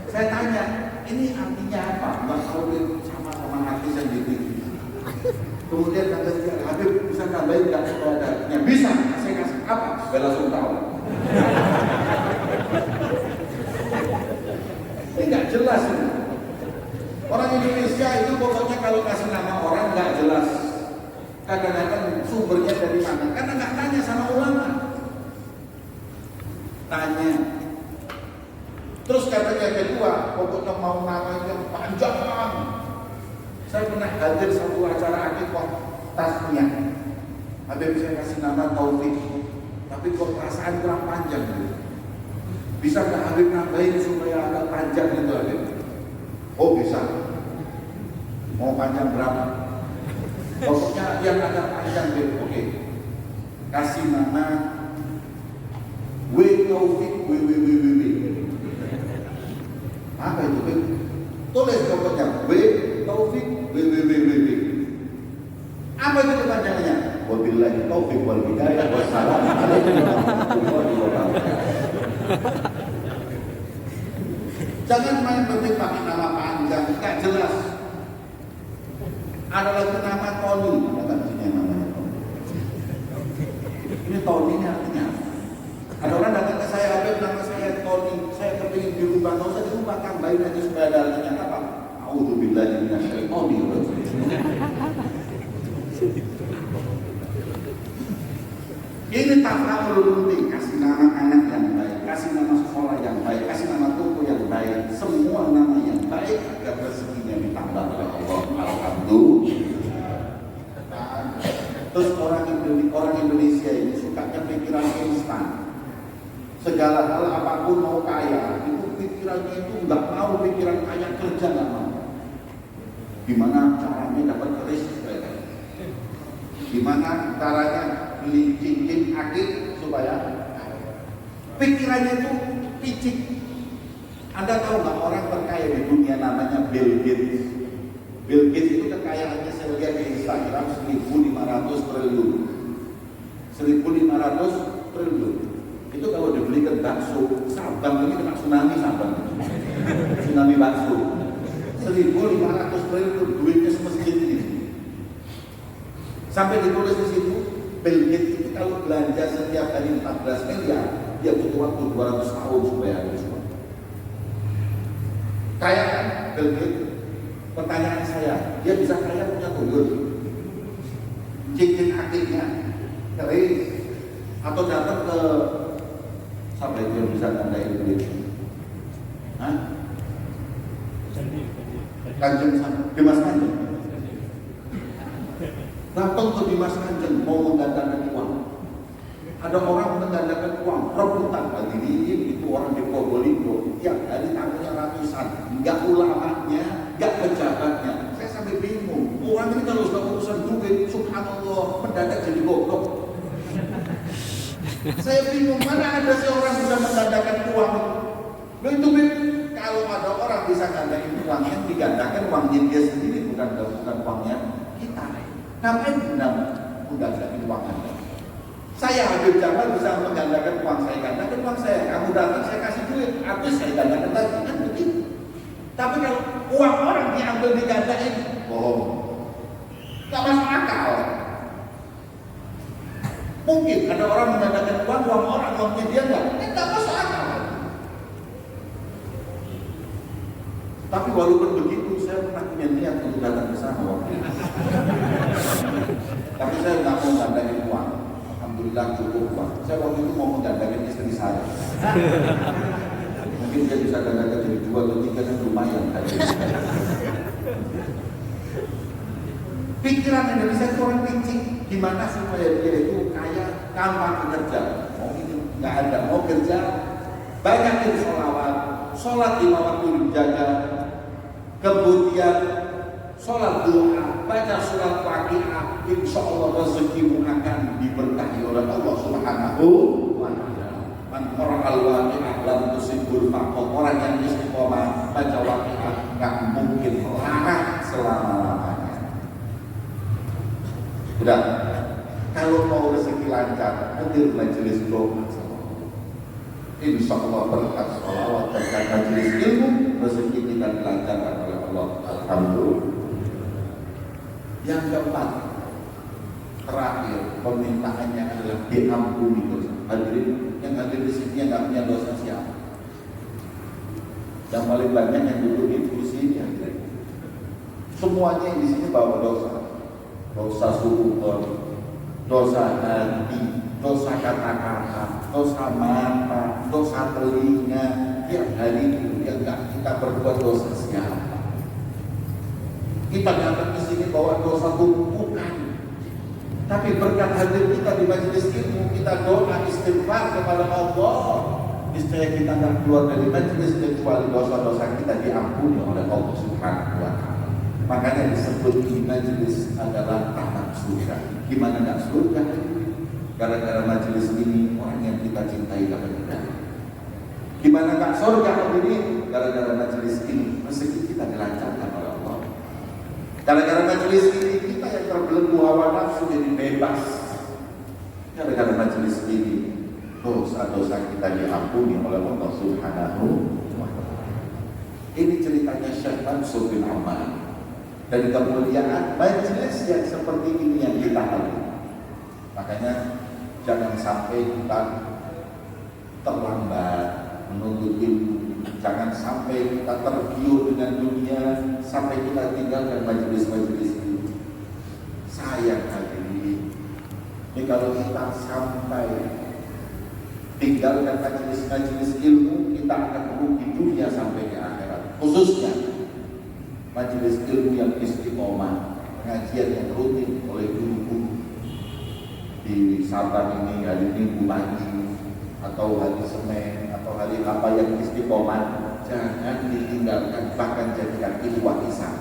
Saya tanya, ini artinya apa? Mbak Saudin sama-sama artis yang di TV. Kemudian kata dia, Habib bisa nambahin nggak sekolahnya? Bisa. Saya kasih apa? Bella Sungkawa. Ini nggak jelas ini. Orang Indonesia itu pokoknya kalau kasih nama orang nggak jelas. Kadang-kadang sumbernya dari mana? Karena nggak tanya sama ulama. Tanya. Terus katanya kedua, pokoknya mau namanya panjang. Saya pernah hadir satu acara akikah tasmiyah. Habib saya kasih nama Taufik, tapi kok perasaan kurang panjang gitu. Bisa nggak Habib nambahin supaya agak panjang gitu Habib? Oh bisa. Mau panjang berapa? Pokoknya yang agak panjang gitu. Oke. Kasih nama W Taufik W. Apa itu W? Tulis pokoknya W Taufik W. Apa itu kepanjangannya? Wabillahi taufiq wal hidayah. Wassalamualaikum warahmatullahi wabarakatuh. Jangan main penting pakai nama panjang, tidak jelas. Ada lagi nama Tony, ada kan sini namanya Tony. Ini Tony ini artinya apa? Ada orang datang ke saya, Habib nama saya Tony, saya kepingin dirubah, nggak usah dirubah, tambahin aja supaya ada artinya apa? A'udzubillahi minasyaitonir rajim. Ini tafa'ul penting, kasih nama anak yang baik, kasih nama sekolah yang baik, kasih nama toko yang baik, semua nama yang baik agar rezekinya ditambah oleh Allah. Alhamdulillah. Terus orang Indonesia ini sukanya pikiran instan. Segala hal apapun mau kaya, itu pikirannya itu nggak mau pikiran kaya, kerja nggak mau. Gimana caranya dapat keris? Gimana caranya beli cincin akik supaya pikirannya itu picik. Anda tahu nggak orang terkaya di dunia namanya Bill Gates? Bill Gates itu kekayaannya saya lihat di Instagram 1.500 triliun. 1.500 triliun. Itu kalau dibelikan bakso, Sabang ini kena tsunami Sabang. Tsunami bakso. 1.500 triliun duitnya semesjid ini. Sampai ditulis di situ, Bill Gates itu kalau belanja setiap hari 14 miliar, dia butuh waktu 200 tahun supaya habis. Kaya kan Bill Gates? Pertanyaan saya, dia bisa kaya punya tuyul, cincin akiknya, keris, atau datang ke sampai dia bisa tandain duit? Hah? Kanjeng Dimas Kanjeng. Datang ke Dimas Kanjeng mau menggandakan uang. Ada orang menggandakan uang rebutan pagi itu orang di Probolinggo tiap hari tamunya ratusan, nggak ulamanya, nggak pejabatnya. Saya sampai bingung. Orang ini kalau sudah urusan duit, subhanallah, mendadak jadi goblok. Saya bingung, mana ada seorang bisa menggandakan uang? Itu kalau ada orang bisa gandakan uang yang digandakan uangnya dia sendiri, bukan uangnya kita. Ngapain menggandakan uang Anda? Saya Habib Jamal bisa menggandakan uang saya, gandakan uang saya. Kamu datang saya kasih duit, habis saya gandakan lagi, kan begitu. Tapi kalau uang orang diambil digandain, bohong. Gak masuk akal. Mungkin ada orang menggandakan uang orang, uangnya dia enggak masuk akal. Tapi walaupun begitu, saya pernah punya niat untuk datang ke sana waktu itu. Tapi saya nggak mau gandain uang. Alhamdulillah cukup uang. Saya waktu itu mau menggandakan istri saya. Mungkin dia bisa gandakan jadi 2 atau 3 kan lumayan. Pikiran Indonesia itu orang picik. Gimana supaya dia itu kaya tanpa bekerja? Mau ini nggak ada, mau kerja banyakin sholawat, sholat 5 waktu dijaga. Kemudian sholat duha, baca surat Waqiah, insya Allah rezekimu akan diberkahi oleh Allah Subhanahu wa Ta'ala. Man qara'al Waqiah lam tusibul faqr. Orang yang istiqomah baca Waqiah nggak mungkin melarat selama-lamanya. Udah, kalau mau rezeki lancar, hadir majelis doa sama Allah. Insya Allah berkat sholawat dan majelis ilmu, rezeki kita dilancarkan oleh Allah. Alhamdulillah. Yang keempat, terakhir, permintaannya adalah diampuni dosa. Hadirin yang hadir di sini yang nggak punya dosa siapa? Yang paling banyak yang duduk di kursi ini hadirin. Semuanya yang di sini bawa dosa. Dosa suhud, dosa hati, dosa kata-kata, dosa mata, dosa telinga. Tiap hari itu yang nggak kita berbuat dosa siapa? Kita datang di sini bawa dosa tumpukan. Tapi berkat hadir kita di majelis ilmu, kita doa istighfar kepada Allah. Niscaya kita akan keluar dari majelis kecuali dosa-dosa kita diampuni oleh Allah Subhanahu wa Ta'ala. Makanya disebut di majelis adalah taman surga. Gimana nggak surga? Gara-gara majelis ini orang yang kita cintai dapat hidayah. Gimana nggak surga ini? Gara-gara majelis ini rezeki kita dilancarkan oleh Allah. Gara-gara majelis ini kita yang terbelenggu hawa nafsu jadi bebas. Gara-gara majelis ini dosa-dosa kita diampuni oleh Allah Subhanahu wa Ta'ala. Ini ceritanya Syekh Mansur bin Ammar. Dan kemuliaan majelis yang seperti ini yang kita alami. Makanya jangan sampai kita terlambat menuntut ilmu. Jangan sampai kita tergiur dengan dunia sampai kita tinggalkan majelis-majelis ini. Sayang hadirin. Ini kalau kita sampai tinggalkan majelis-majelis ilmu, kita akan merugi dunia sampai ke akhirat. Khususnya majelis ilmu yang istiqomah, pengajian yang rutin oleh guru-guru di Sabang ini hari Minggu pagi atau hari Senin atau hari apa yang istiqomah, jangan ditinggalkan, bahkan jadikan itu warisan.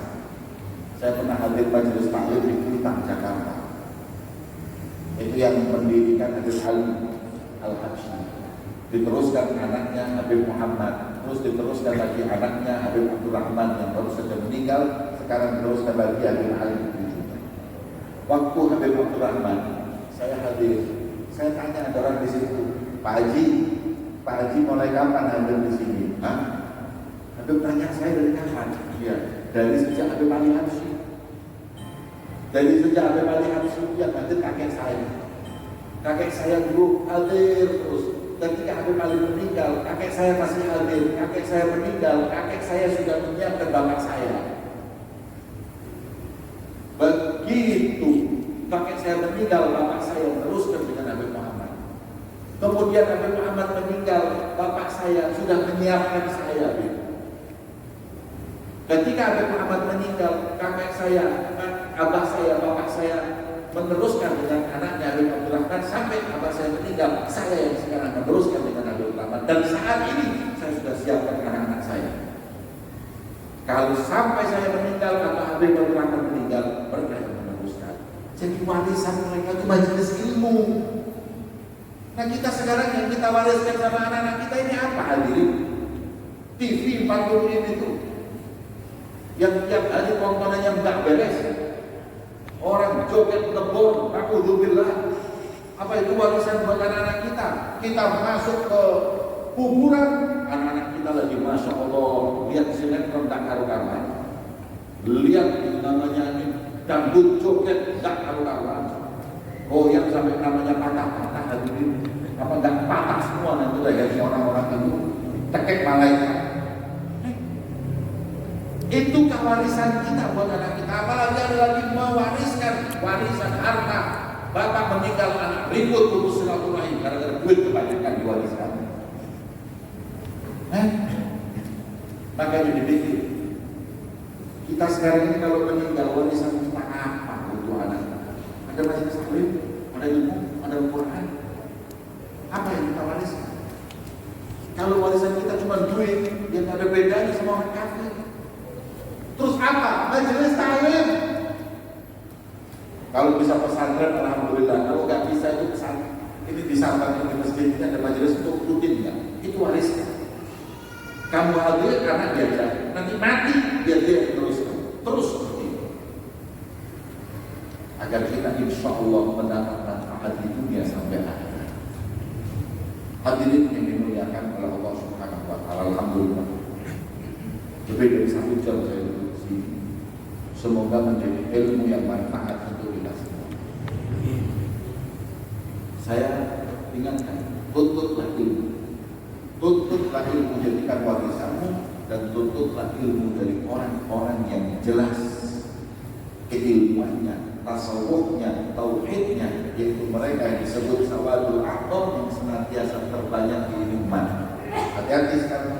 Saya pernah hadir majelis taklim di Kuitang, Jakarta. Itu yang mendirikan Habib Ali Al-Habsyi. Diteruskan anaknya Habib Muhammad, terus diteruskan lagi anaknya Habib Abdurrahman yang baru saja meninggal, sekarang diteruskan lagi Habib Ali. Waktu Habib Abdurrahman, saya hadir, saya tanya ada orang di situ, Pak Haji mulai kapan hadir di sini? Hah? Habib tanya saya dari kapan? Iya, dari sejak Habib Ali Habsyi. Dari sejak Habib Ali Habsyi yang hadir kakek saya. Kakek saya dulu hadir terus. Ketika Habib Ali meninggal, kakek saya masih hadir. Kakek saya meninggal, kakek saya sudah menyiapkan bapak saya. Begitu kakek saya meninggal, bapak saya teruskan dengan Habib Muhammad. Kemudian Habib Muhammad meninggal, bapak saya sudah menyiapkan saya. Ketika Habib Muhammad meninggal, kakek saya, abah saya, bapak saya meneruskan dengan anaknya Habib Abdurrahman sampai abah saya meninggal. Saya yang sekarang meneruskan dengan Habib Abdurrahman. Dan saat ini saya sudah siapkan anak-anak saya. Kalau sampai saya meninggal atau Habib Abdurrahman meninggal, mereka yang meneruskan. Jadi warisan mereka itu majelis ilmu. Nah kita sekarang yang kita wariskan sama anak-anak kita ini apa hadirin? TV 40 ini tuh yang tiap hari tontonannya nggak beres. Orang joget lebur, naudzubillah. Apa itu warisan buat anak-anak kita? Kita masuk ke kuburan, anak-anak kita lagi masya Allah lihat sinetron tak karu-karuan, lihat namanya ini dangdut joget tak karu-karuan, goyang sampai namanya patah-patah hadirin. Apa nggak patah semua nanti dari orang-orang itu tekek malaikat. Itu kewarisan kita buat anak kita. Apalagi ada lagi mewariskan warisan harta. Bapak meninggal, anak ribut putus silaturahim gara-gara duit kebanyakan diwariskan. Makanya dipikir kita sekarang ini kalau meninggal warisan kita apa untuk anak? Ada majelis taklim, ada ilmu, ada Al-Quran. Apa yang kita wariskan? Kalau warisan kita cuma duit, yang ada bedanya sama orang kafir. Terus apa? Majelis taklim. Kalau bisa pesantren, alhamdulillah. Kalau nggak bisa itu pesantren. Ini di Sabang di masjid ini ada majelis untuk rutin nggak? Itu warisnya. Kamu hadir karena diajar. Nanti mati biar dia terus seperti itu. Agar kita insya Hadirin yang dimuliakan oleh Allah Subhanahu wa taala, alhamdulillah. Lebih dari 1 jam saya duduk di sini. Semoga menjadi ilmu yang manfaat untuk kita semua. Saya ingatkan, tuntutlah ilmu. Tuntutlah ilmu, jadikan warisanmu, dan tuntutlah ilmu dari orang-orang yang jelas keilmuannya, tasawufnya, tauhidnya, yaitu mereka yang disebut sawadul aqab yang senantiasa terbanyak di iman. Hati-hati sekarang.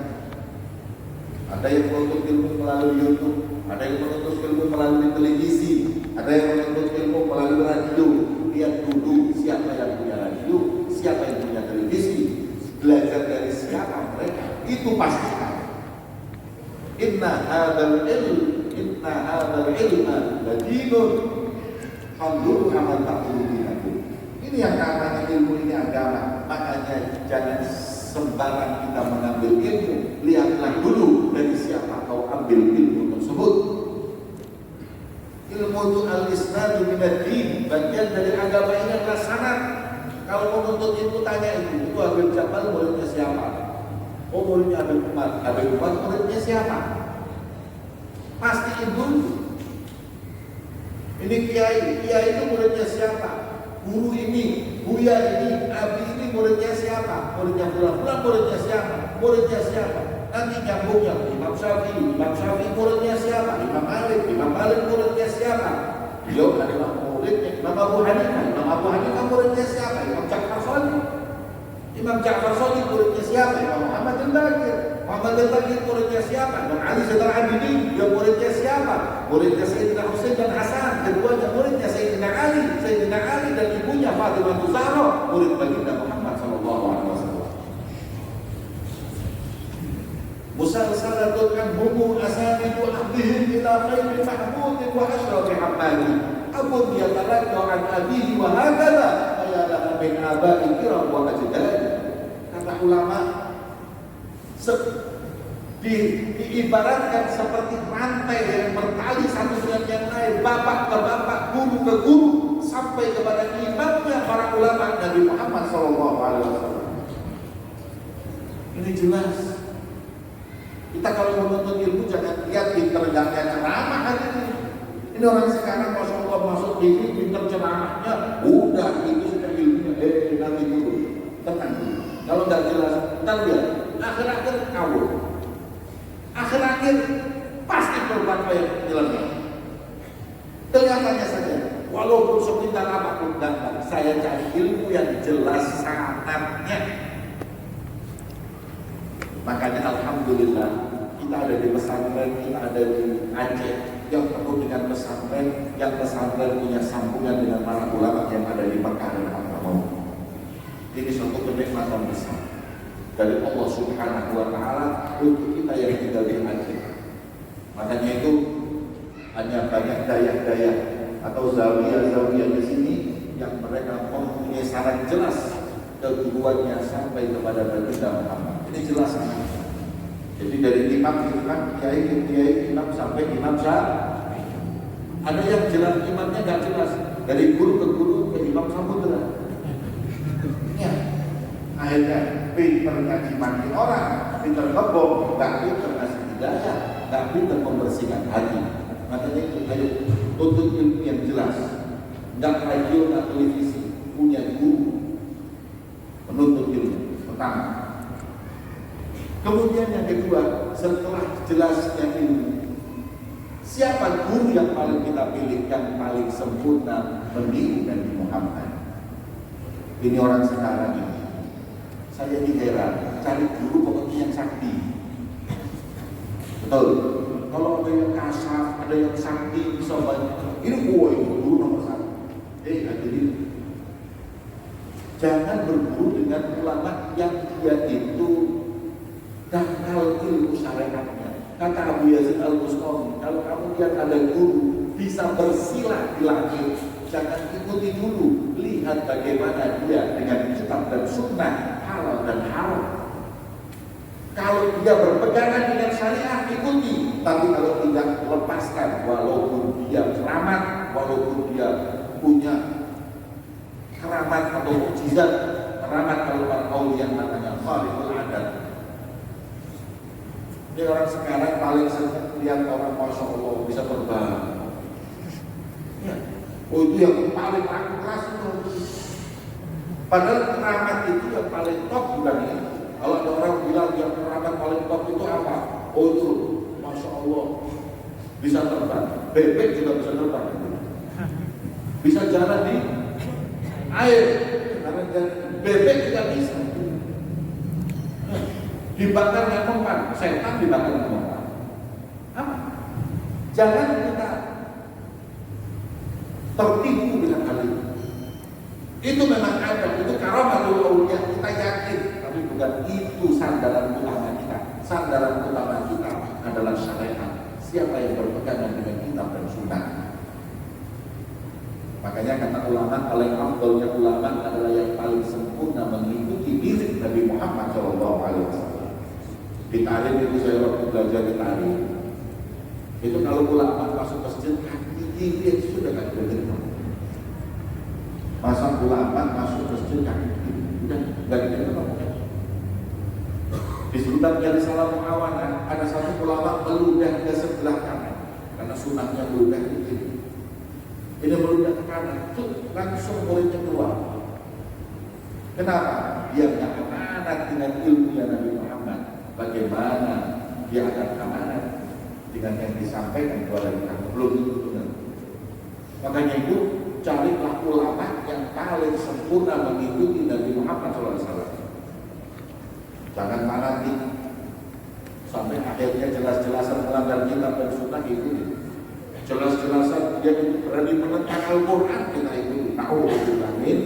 Ada yang menuntut ilmu melalui YouTube, ada yang menuntut ilmu melalui televisi, ada yang menuntut ilmu melalui radio. Lihat dulu siapa yang punya radio, siapa yang punya televisi, belajar dari siapa mereka, itu pastikan. Inna hadzal ilma ladinun fanzuru amal taqulinakum. Ini yang namanya ilmu, ini agama. Makanya jangan sembarang kita mengambil ilmu. Lihatlah dulu dari siapa kau ambil ilmu tersebut. Ilmu itu al-isnadu minad-din, bagian dari agama ini adalah sanad. Kalau mau menuntut ilmu, tanya itu Habib Jabal muridnya siapa? Oh, muridnya Habib Umar. Habib Umar muridnya siapa? Pastiin dulu. Ini kiai itu muridnya siapa? Guru ini, buya ini, abi ini muridnya siapa? Muridnya bulan muridnya siapa? Muridnya siapa? Nanti nyambungnya Imam Syafi'i muridnya siapa? Imam Malik muridnya siapa? Beliau adalah muridnya Imam Abu Hanifah muridnya siapa? Imam Ja'far Shadiq muridnya siapa? Imam Muhammad al-Baqir muridnya siapa? Imam Ali Zainal Abidin, dia muridnya siapa? Muridnya Sayyidina Husain dan Hasan, keduanya muridnya Sayyidina Ali dan ibunya Fatimah Zahra, murid baginda Muhammad sallallahu alaihi wasallam. Musalsalatun anhum asanidu ahdihim ila khairin mahmudin wa ashrafi hammadi. Abun yatalaqqa an abihi wa hakadha ayalaha min aba'i kiram wa ajdadi. Kata ulama, diibaratkan seperti rantai yang bertali satu dengan yang lain, bapak ke bapak, guru ke guru, sampai kepada imamnya para ulama Nabi Muhammad SAW. Ini jelas. Kita kalau menuntut ilmu jangan lihat pinternya ceramah hari ini. Ini orang sekarang masya Allah masuk TV pinter ceramahnya, udah itu sudah ilmunya. Nanti dulu, tenang dulu. Kalau nggak jelas, kita lihat akhir-akhir kawul. Akhir-akhir pasti berbuat yang jelasnya. Kelihatannya saja, walaupun sepintar apapun datang, saya cari ilmu yang jelas sanatnya. Makanya alhamdulillah kita ada di pesantren, kita ada di Aceh yang penuh dengan pesantren, yang pesantren punya sambungan dengan para ulama yang ada di Mekah dan Hadramaut. Ini suatu kenikmatan besar dari Allah Subhanahu wa taala untuk kita yang tinggal di Aceh. Makanya itu hanya banyak daya-daya atau zawiyah-zawiyah di sini yang mereka mempunyai syarat jelas keguruannya sampai kepada baginda Muhammad. Ini jelas. Jadi dari imam itu kan kiai imam sampai imam Syafi'i. Ada yang jelas imamnya nggak jelas, dari guru ke guru ke imam Samudra. Ya, akhirnya pinter ngaji maki orang, pinter kebom, nggak pinter ngasih hidayah, nggak pinter membersihkan hati. Makanya itu ayo tuntut ilmu yang jelas, nggak radio, nggak televisi, punya guru menuntut ilmu pertama. Kemudian yang kedua, setelah jelasnya ilmu, siapa guru yang paling kita pilih, yang paling sempurna meniru Nabi Muhammad? Ini orang sekarang ini, saya heran, cari guru pokoknya yang sakti. Betul. Kalau ada yang kasar, ada yang sakti, bisa banyak. Ini guru nomor 1. Hadirin, jangan berguru dengan ulama yang dia itu dangkal ilmu syariatnya. Kata Abu Yazid Al-Bustami, kalau kamu lihat ada guru bisa bersilah di langit, jangan ikuti dulu, lihat bagaimana dia dengan kitab dan sunnah, halal dan haram. Kalau dia berpegangan dengan syariat, ikuti. Tapi kalau tidak, lepaskan. Walaupun dia keramat, walaupun dia punya keramat atau mukjizat, keramat kalau para aulia yang kharikul adat. Ini orang sekarang paling senang lihat orang Masya Allah bisa terbang. Ya. Oh itu yang paling aku kelas itu. Padahal keramat itu yang paling top bukan ini. Kalau ada orang bilang yang keramat paling top itu apa? Oh itu Masya Allah bisa terbang. Bebek juga bisa terbang. Bisa jalan di air. Karena bebek juga bisa. Dibakar dengan mempan, setan dibakar dengan mempan. Apa? Jangan kita tertipu dengan hal itu. Itu memang ada, itu karamatul auliya, kita yakin, tapi bukan itu sandaran utama kita. Sandaran utama kita adalah syariat. Siapa yang berpegangan dengan kitab dan sunnah? Makanya kata ulama, paling afdalnya ulama adalah yang paling sempurna mengikuti diri Nabi Muhammad SAW. Di tarim itu saya waktu belajar di tarim. Itu kalau ulama masuk masjid kaki kiri itu sudah kan benar. Masa ulama masuk masjid kaki kiri udah nggak benar. Di Sultan Jali Salam Muawana ada satu ulama meludah ke sebelah kanan karena sunahnya meludah ke kiri. Ini meludah ke kanan, langsung muridnya keluar. Kenapa? Dia nggak amanat dengan ilmunya Nabi Muhammad. Bagaimana dia akan amanat dengan yang disampaikan kepada kita? Belum itu benar. Makanya itu carilah ulama yang paling sempurna mengikuti Nabi Muhammad SAW. Jangan fanatik sampai akhirnya jelas-jelasan melanggar kitab dan sunnah itu. Jelas-jelasan dia berani menentang Al-Quran kita itu tahu amin.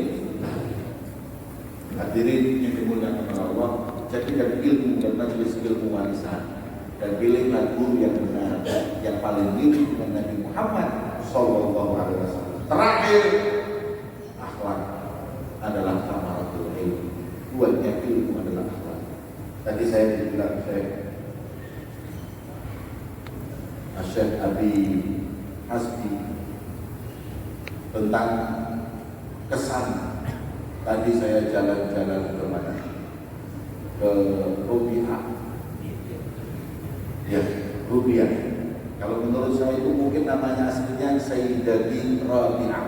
Hadirin yang dimuliakan Allah, jadikan ilmu dan majelis ilmu warisan dan pilihlah guru yang benar yang paling mirip dengan Nabi Muhammad SAW. Terakhir, akhlak adalah samaratul ilmu. Buatnya ilmu adalah akhlak. Tadi saya bilang Syekh Abi Hasbi tentang kesan. Tadi saya jalan-jalan ke mana? Ke Rubiah. Ya, Rubiah. Kalau menurut saya itu mungkin namanya aslinya Sayyidati Rabi'ah.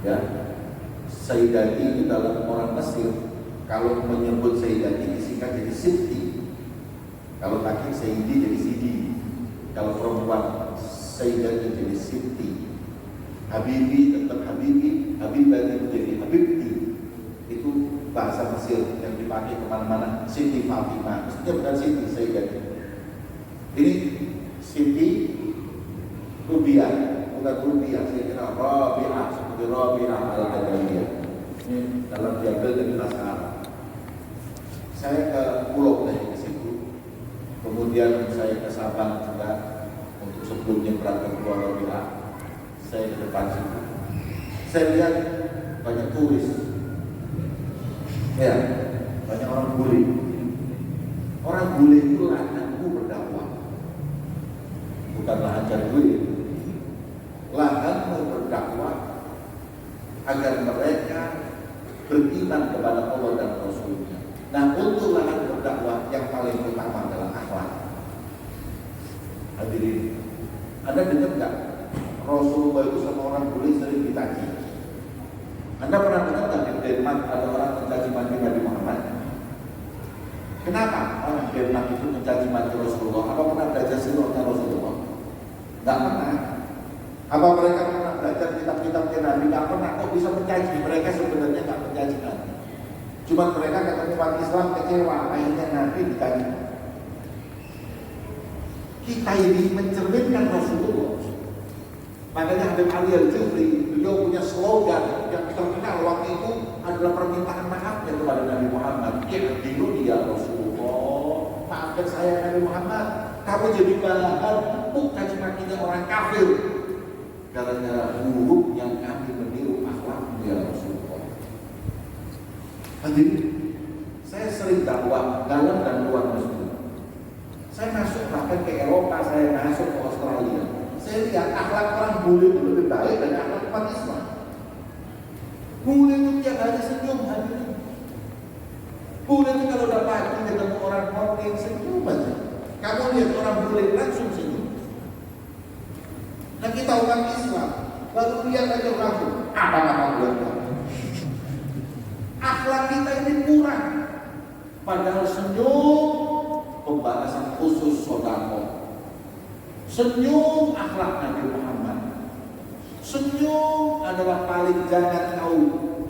Ya, Sayyidati itu dalam orang Mesir. Kalau menyebut Sayyidati disingkat jadi Siti. Kalau laki Sayyidi jadi Sidi. Kalau perempuan Sayyidati jadi Siti. Habibi tetap Habibi, Habibati menjadi Habibti. Itu bahasa Mesir yang dipakai kemana-mana. Siti Fatimah, maksudnya bukan Siti Sayyidati. Ini Siti Rubiah, bukan Rubiah. Saya kira Rabi'ah, seperti Rabi'ah al-Adawiyah. Ini dalam diambil dari bahasa Arab. Saya ke Pulau dari ke situ. Kemudian saya ke Sabang juga untuk sebelumnya berangkat ke Pulau Rabi'ah. Saya ke depan situ. Saya lihat banyak turis. Ya, banyak orang bule. Orang bule itu lahanku berdakwah. Bukanlah ajar gue. Lahanku berdakwah agar mereka beriman kepada Allah dan Rasulnya. Nah, untuk lahan berdakwah yang paling utama adalah akhlak. Hadirin, Anda dengar nggak? Rasulullah itu sama orang bule sering ditaji. Anda pernah dengar nggak di Denmark ada orang mencaci maki Nabi Muhammad? Kenapa orang Denmark itu mencaci maki Rasulullah? Apa pernah belajar sirahnya Rasulullah? Nggak pernah. Apa mereka pernah belajar kitab-kitab Nabi? Nggak pernah. Kok bisa mencaci? Mereka sebenarnya nggak mencaci Nabi. Cuma mereka kata umat Islam kecewa, akhirnya Nabi ditanya. Kita ini mencerminkan Rasulullah. Makanya Habib Ali Al-Jufri, beliau punya slogan yang terkenal waktu itu adalah permintaan maafnya kepada Nabi Muhammad. Ihdini ya Rasulullah, maafkan saya Nabi Muhammad. Kamu jadi bahan empuk caci makinya orang kafir gara-gara buruk yang kami meniru akhlakmu ya Rasulullah. Jadi saya sering dakwah dalam dan luar negeri. Saya masuk bahkan ke Eropa, saya masuk ke Australia. Saya lihat akhlak orang bule itu lebih baik dari akhlak umat Islam. Bule itu tiap hari senyum hadirin. Bule itu kalau udah pagi ketemu orang ngobrol senyum aja. Kamu lihat orang bule langsung senyum. Nah kita umat Islam baru lihat aja langsung apa buat kamu. Akhlak kita ini kurang. Padahal senyum pembahasan khusus sodako. Senyum akhlak Nabi Muhammad. Senyum adalah paling jangan kau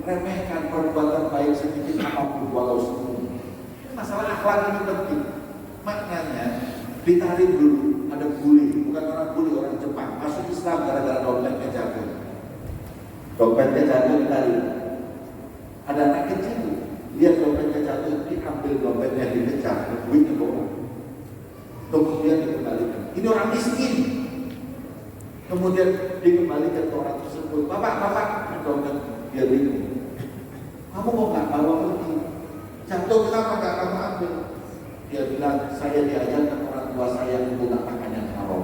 remehkan perbuatan baik sedikit apapun walau senyum. Masalah akhlak ini penting. Maknanya ditarik dulu. Ada bule, bukan orang bule, orang Jepang masuk Islam gara-gara dompetnya jatuh. Dompetnya jatuh ditarik. Ada anak kecil lihat dompetnya jatuh, diambil dompetnya, dikejar, duitnya doang. Kemudian dikembalikan. Ini orang miskin. Kemudian dikembalikan ke orang tersebut. Bapak, dompet dia bingung. Kamu mau nggak bawa pergi? Jatuh kenapa nggak kamu ambil? Dia bilang, saya diajarkan orang tua saya untuk tak makan yang haram.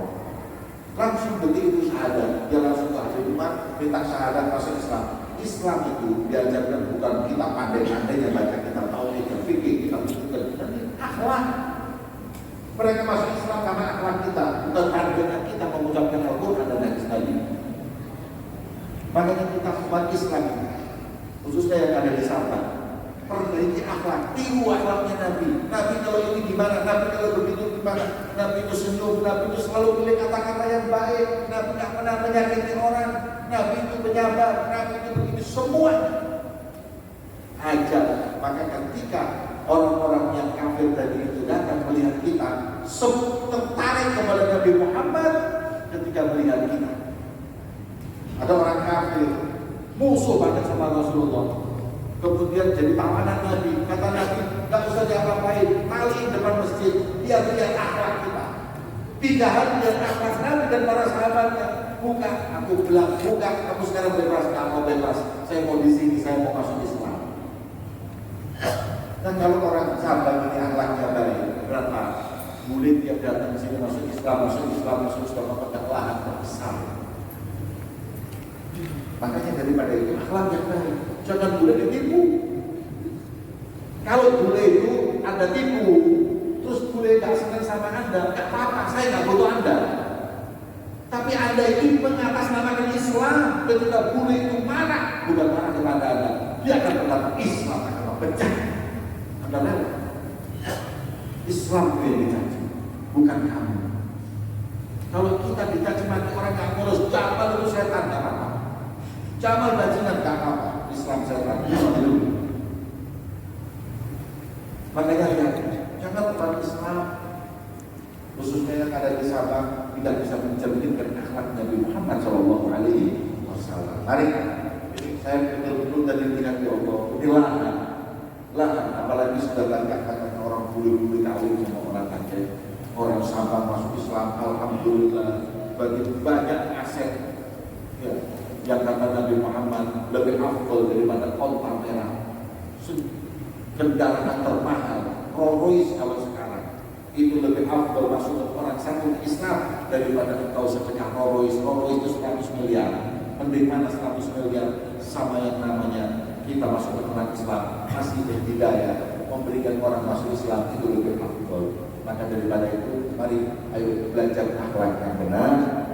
Langsung begitu syahadat, dia langsung ke ahli iman, minta syahadat masuk Islam. Islam itu diajarkan bukan kita pandai-pandainya baca kitab tauhid, fikih, kita butuhkan akhlak. Mereka masuk Islam karena akhlak kita, bukan pandainya kita mengucapkan Al-Quran dan hadis Nabi. Makanya kita umat Islam, khususnya yang ada di Sabah, perbaiki akhlak, tiru akhlaknya Nabi. Nabi kalau ini gimana, Nabi kalau begitu gimana, Nabi itu senyum, Nabi itu selalu pilih kata-kata yang baik, Nabi tidak pernah menyakiti orang, Nabi itu penyabar, Nabi itu begitu, semuanya ajar. Maka ketika orang-orang yang kafir tadi itu datang melihat kita, tertarik kepada Nabi Muhammad ketika melihat kita. Ada orang kafir, musuh banget sama Rasulullah. Kemudian jadi tawanan Nabi. Kata Nabi, gak usah diapa-apain, maling depan masjid, dia lihat akhlak kita. 3 hari lihat akhlak Nabi dan para sahabatnya. Buka, aku bilang, buka, kamu sekarang bebas, kamu bebas. Saya mau di sini, saya mau masuk Islam. Dan kalau orang sahabat ini akhlaknya baik, berapa murid yang datang ke sini masuk Islam, maka lahan besar. Makanya daripada itu akhlak yang baik, jangan bule ditipu. Kalau bule itu Anda tipu, terus bule gak senang sama Anda, gak apa-apa, saya gak butuh Anda. Tapi Anda itu mengatasnamakan Islam. Ketika bule itu marah, bukan marah kepada Anda, dia akan berkata Islam akan pecah. Anda lewat. Islam itu yang dicaci, bukan kamu. Kalau kita dicaci mati orang yang ngurus, Jamal itu setan, gak apa-apa. Jamal bajingan gak apa-apa, Islam setan, dulu. Makanya jangan umat Islam, khususnya yang ada di Sabah, tidak bisa mencerminkan akhlak Nabi Muhammad SAW. Mari, saya betul-betul tadi lihat ya Allah, ini lahan, apalagi sudah banyak kata orang bule-bule kawin sama orang Aceh, orang Sabah masuk Islam, alhamdulillah, bagi banyak aset. Ya, yang kata Nabi Muhammad lebih afdal daripada onta merah, kendaraan termahal, Rolls Royce kalau sekarang itu lebih afdal masuk orang satu Islam daripada engkau setengah Rolls Royce itu 100 miliar. Mending mana 100 miliar sama yang namanya kita masuk ke orang Islam masih berbudaya memberikan orang masuk Islam itu lebih afdal. Maka daripada itu mari ayo belajar akhlak yang benar,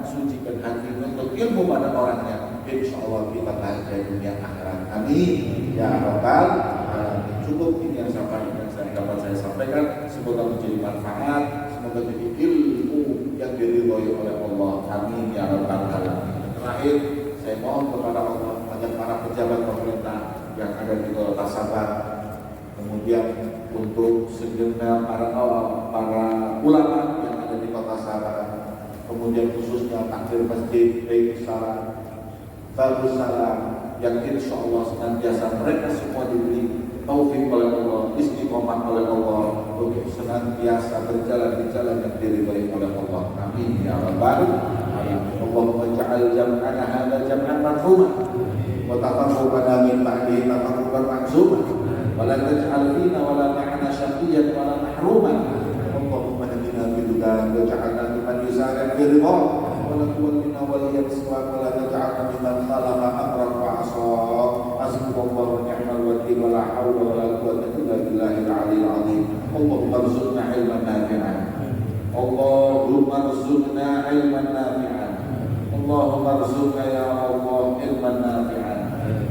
sucikan hati untuk ilmu pada orangnya. Insya Allah kita bahagia dunia akhirat. Amin ya rabbal alamin. Cukup ini yang dapat saya sampaikan. Semoga menjadi manfaat, semoga menjadi ilmu yang diridhoi oleh Allah. Amin ya rabbal alamin. Terakhir saya mohon kepada Allah, pada para pejabat pemerintah yang ada di Kota Sabah, kemudian untuk segenap para ulama yang ada di Kota Sabah, kemudian khususnya takdir masjid baik salam bagus salam yang insya Allah senantiasa mereka semua diberi taufik oleh Allah, istiqomah oleh Allah untuk senantiasa berjalan di jalan yang diridhai oleh Allah. Amin ya rabbal alamin. Allahumma ja'al jam'ana hadza jam'an marhuma wa tafarruqana min ba'dihi tafarruqan ma'zuma wa la taj'al fina wa la ma'ana syaqiyyan wa la mahruman. Allahumma hadina bihudan wa ja'alna mimman yusari'u fi ridha wa la tuwallina waliyan siwaka wa la taj'alna mimman khalafa amran wa 'asa. Hasbunallahu wa ni'mal wakeel wa la haula wa la quwwata illa billahil Allahumma rzuqna ilman nafi'an. Allahumma rzuqna ya Allah ilman nafi'an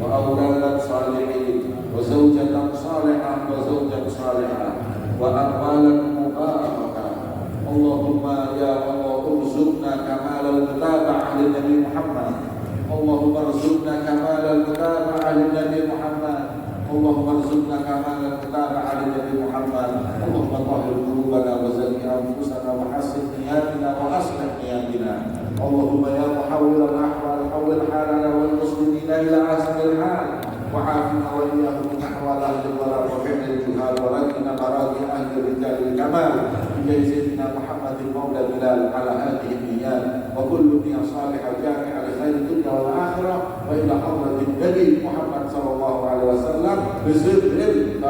wa awladan salihin wa zawjatan salihah wa zawjan salihah wa amwalan mubarakah. Allahumma ya Allah urzuqna kamalal mutaba'ah lin Nabi Muhammad. Allahumma rzuqna kamalal mutaba'ah lin Nabi Muhammad. Allahumma rzuqna kamalal mutaba'ah lin Nabi Muhammad. Allahumma tahhir qulubana wa zakki anfusana wa hassin niyatina wa aslih niyatina. Allahumma ya muhawwil al-ahwal hawwil halana wal muslimina ila ahsanil hal wa afina wa iyyahum min ahwal ahli al-dhalal wa fi'l al-juhal wa radina maradi ahli rijal al-kamal bi sayyidina Muhammadin mawla bilal ala hadhihi niyyat wa kullu niyyah salihah jami'a li khair dunya wal akhirah wa ila hadratin nabi Muhammad sallallahu alaihi wasallam bi sirril